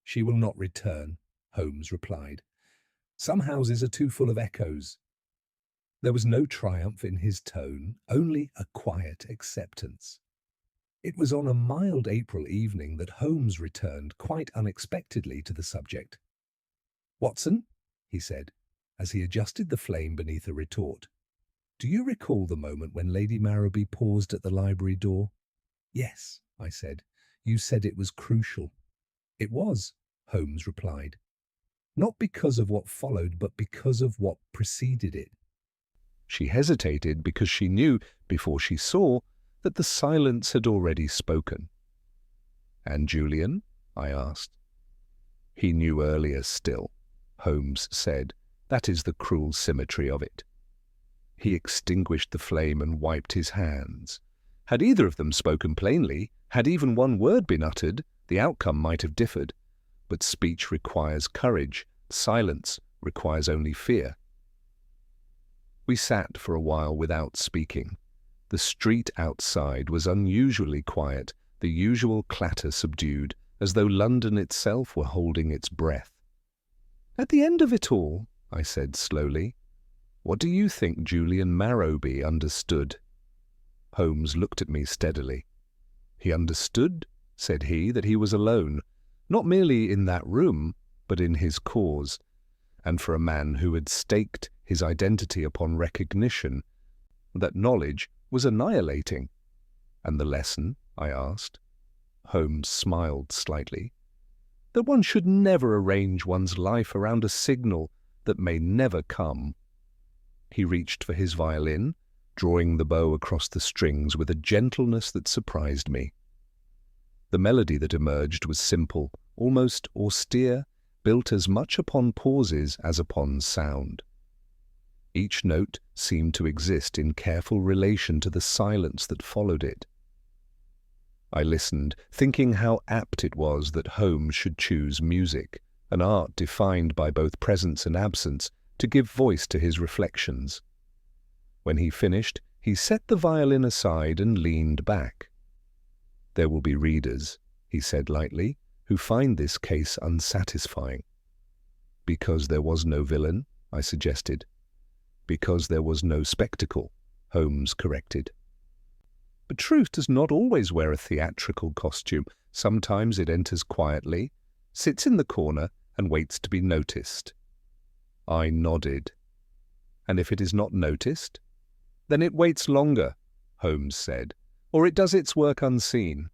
"She will not return," Holmes replied. "Some houses are too full of echoes." There was no triumph in his tone, only a quiet acceptance. It was on a mild April evening that Holmes returned quite unexpectedly to the subject. "Watson," he said, as he adjusted the flame beneath a retort, "do you recall the moment when Lady Marrowby paused at the library door?" "Yes," I said. "You said it was crucial." "It was," Holmes replied. "Not because of what followed, but because of what preceded it." She hesitated because she knew, before she saw, that the silence had already spoken. "And Julian?" I asked. "He knew earlier still," Holmes said. "That is the cruel symmetry of it." He extinguished the flame and wiped his hands. Had either of them spoken plainly, had even one word been uttered, the outcome might have differed. But speech requires courage, silence requires only fear. We sat for a while without speaking. The street outside was unusually quiet, the usual clatter subdued, as though London itself were holding its breath. "At the end of it all," I said slowly, "what do you think Julian Marrowby understood?" Holmes looked at me steadily. "He understood," said he, "that he was alone, not merely in that room, but in his cause, and for a man who had staked his identity upon recognition, that knowledge was annihilating." "And the lesson?" I asked. Holmes smiled slightly. "That one should never arrange one's life around a signal that may never come." He reached for his violin, drawing the bow across the strings with a gentleness that surprised me. The melody that emerged was simple, almost austere, built as much upon pauses as upon sound. Each note seemed to exist in careful relation to the silence that followed it. I listened, thinking how apt it was that Holmes should choose music, an art defined by both presence and absence, to give voice to his reflections. When he finished, he set the violin aside and leaned back. "There will be readers," he said lightly, "who find this case unsatisfying." "Because there was no villain," I suggested. "Because there was no spectacle," Holmes corrected. "But truth does not always wear a theatrical costume. Sometimes it enters quietly, sits in the corner, and waits to be noticed." I nodded. And if it is not noticed? Then it waits longer, Holmes said, or it does its work unseen.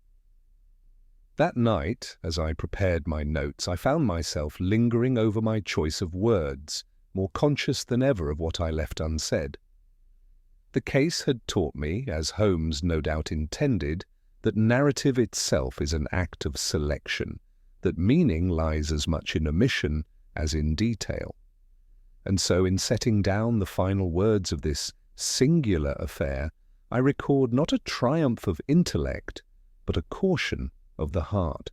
That night, as I prepared my notes, I found myself lingering over my choice of words, more conscious than ever of what I left unsaid. The case had taught me, as Holmes no doubt intended, that narrative itself is an act of selection, that meaning lies as much in omission as in detail. And so in setting down the final words of this singular affair, I record not a triumph of intellect, but a caution of the heart.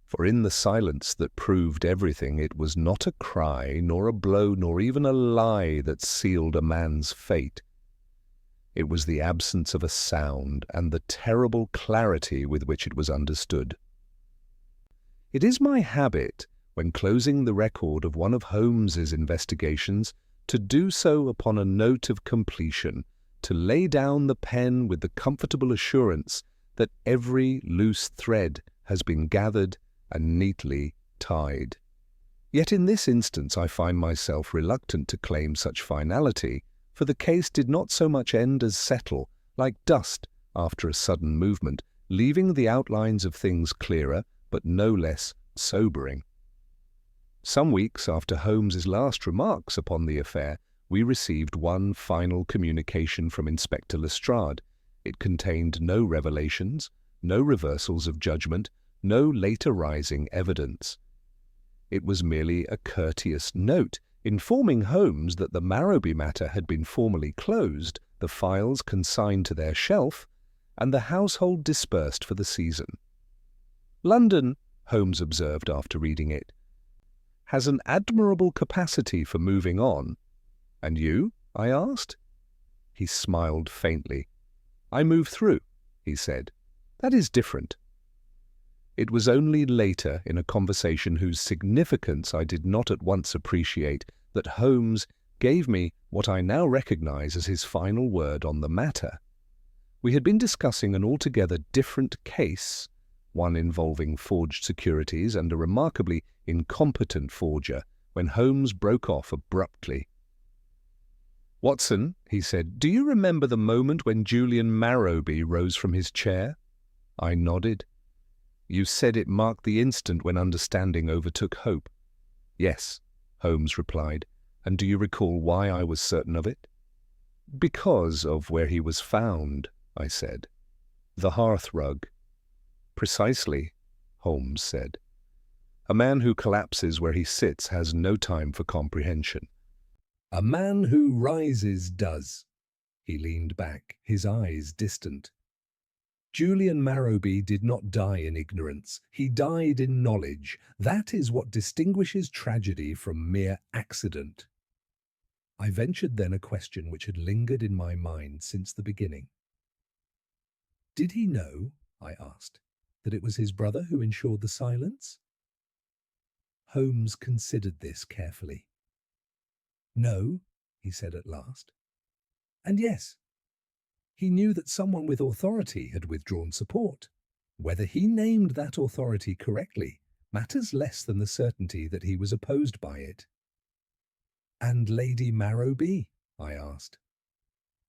For in the silence that proved everything, it was not a cry, nor a blow, nor even a lie that sealed a man's fate. It was the absence of a sound and the terrible clarity with which it was understood. It is my habit, when closing the record of one of Holmes's investigations, to do so upon a note of completion, to lay down the pen with the comfortable assurance that every loose thread has been gathered and neatly tied. Yet in this instance I find myself reluctant to claim such finality, for the case did not so much end as settle, like dust after a sudden movement, leaving the outlines of things clearer, but no less sobering. Some weeks after Holmes's last remarks upon the affair, we received one final communication from Inspector Lestrade. It contained no revelations, no reversals of judgment, no late arising evidence. It was merely a courteous note, informing Holmes that the Marrowby matter had been formally closed, the files consigned to their shelf, and the household dispersed for the season. "London," Holmes observed after reading it, "has an admirable capacity for moving on." "And you?" I asked. He smiled faintly. "I move through," he said. "That is different." It was only later, in a conversation whose significance I did not at once appreciate, that Holmes gave me what I now recognize as his final word on the matter. We had been discussing an altogether different case, one involving forged securities and a remarkably incompetent forger, when Holmes broke off abruptly. "Watson," he said, "do you remember the moment when Julian Marrowby rose from his chair?" I nodded. "You said it marked the instant when understanding overtook hope." "Yes," Holmes replied. "And do you recall why I was certain of it?" "Because of where he was found," I said. "The hearthrug." "Precisely," Holmes said. "A man who collapses where he sits has no time for comprehension." "A man who rises does." He leaned back, his eyes distant. "Julian Marrowby did not die in ignorance. He died in knowledge. That is what distinguishes tragedy from mere accident." I ventured then a question which had lingered in my mind since the beginning. "Did he know," I asked, "that it was his brother who ensured the silence?" Holmes considered this carefully. "No," he said at last. "And yes. He knew that someone with authority had withdrawn support. Whether he named that authority correctly matters less than the certainty that he was opposed by it." "And Lady Marrowby?" I asked.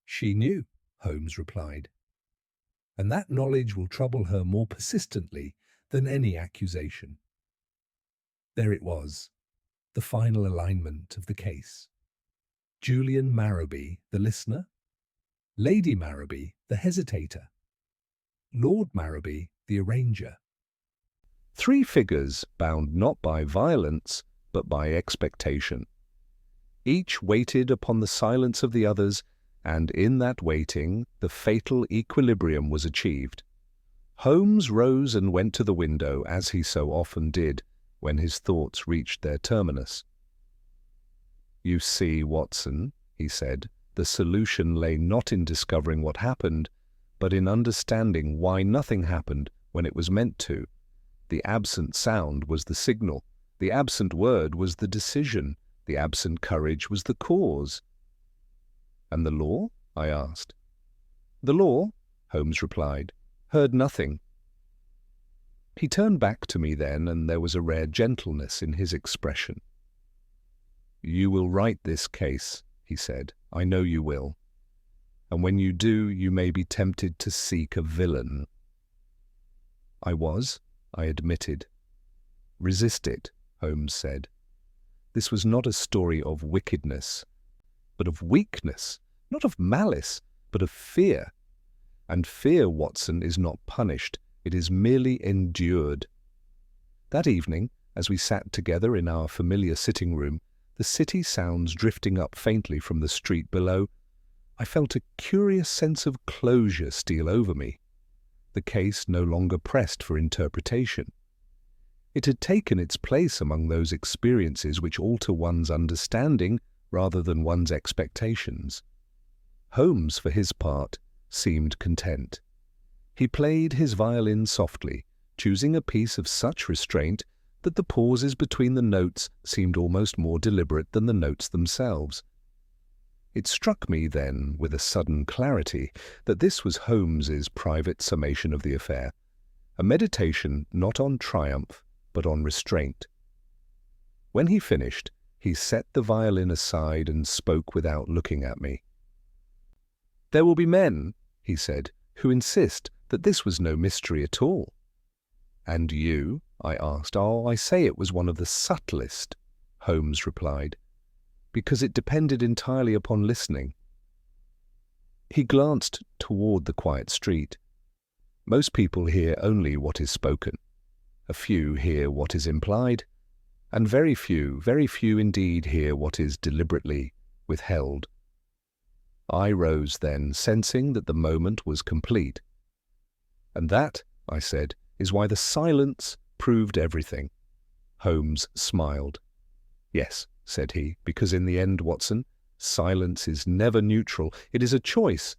"She knew," Holmes replied. "And that knowledge will trouble her more persistently than any accusation." There it was, the final alignment of the case. Julian Marrowby, the listener. Lady Marrowby, the hesitator. Lord Marrowby, the arranger. Three figures bound not by violence, but by expectation. Each waited upon the silence of the others, and in that waiting the fatal equilibrium was achieved. Holmes rose and went to the window, as he so often did, when his thoughts reached their terminus. "You see, Watson," he said, "the solution lay not in discovering what happened, but in understanding why nothing happened when it was meant to. The absent sound was the signal, the absent word was the decision, the absent courage was the cause." "And the law?" I asked. "The law," Holmes replied, "heard nothing." He turned back to me then, and there was a rare gentleness in his expression. "You will write this case," he said. "I know you will. And when you do, you may be tempted to seek a villain." I admitted. "Resist it," Holmes said. This was not a story of wickedness, but of weakness, not of malice, but of fear. And fear, Watson, is not punished, it is merely endured. That evening, as we sat together in our familiar sitting room, the city sounds drifting up faintly from the street below, I felt a curious sense of closure steal over me. The case no longer pressed for interpretation. It had taken its place among those experiences which alter one's understanding rather than one's expectations. Holmes, for his part, seemed content. He played his violin softly, choosing a piece of such restraint that the pauses between the notes seemed almost more deliberate than the notes themselves. It struck me then, with a sudden clarity, that this was Holmes's private summation of the affair, a meditation not on triumph, but on restraint. When he finished, he set the violin aside and spoke without looking at me. "There will be men," he said, "who insist that this was no mystery at all." "And you?" I asked. "Oh, I say it was one of the subtlest," Holmes replied, "because it depended entirely upon listening." He glanced toward the quiet street. "Most people hear only what is spoken. A few hear what is implied, and very few indeed hear what is deliberately withheld." I rose then, sensing that the moment was complete. "And that," I said, "is why the silence proved everything." Holmes smiled. "Yes," said he, "because in the end, Watson, silence is never neutral. It is a choice,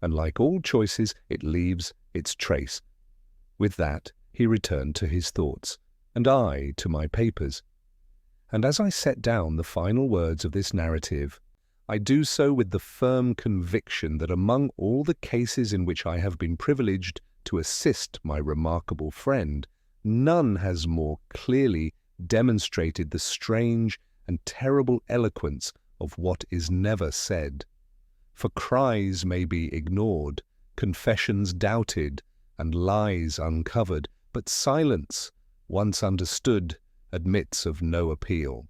and like all choices, it leaves its trace." With that, he returned to his thoughts, and I to my papers. And as I set down the final words of this narrative, I do so with the firm conviction that among all the cases in which I have been privileged to assist my remarkable friend, none has more clearly demonstrated the strange and terrible eloquence of what is never said. For cries may be ignored, confessions doubted, and lies uncovered, but silence, once understood, admits of no appeal.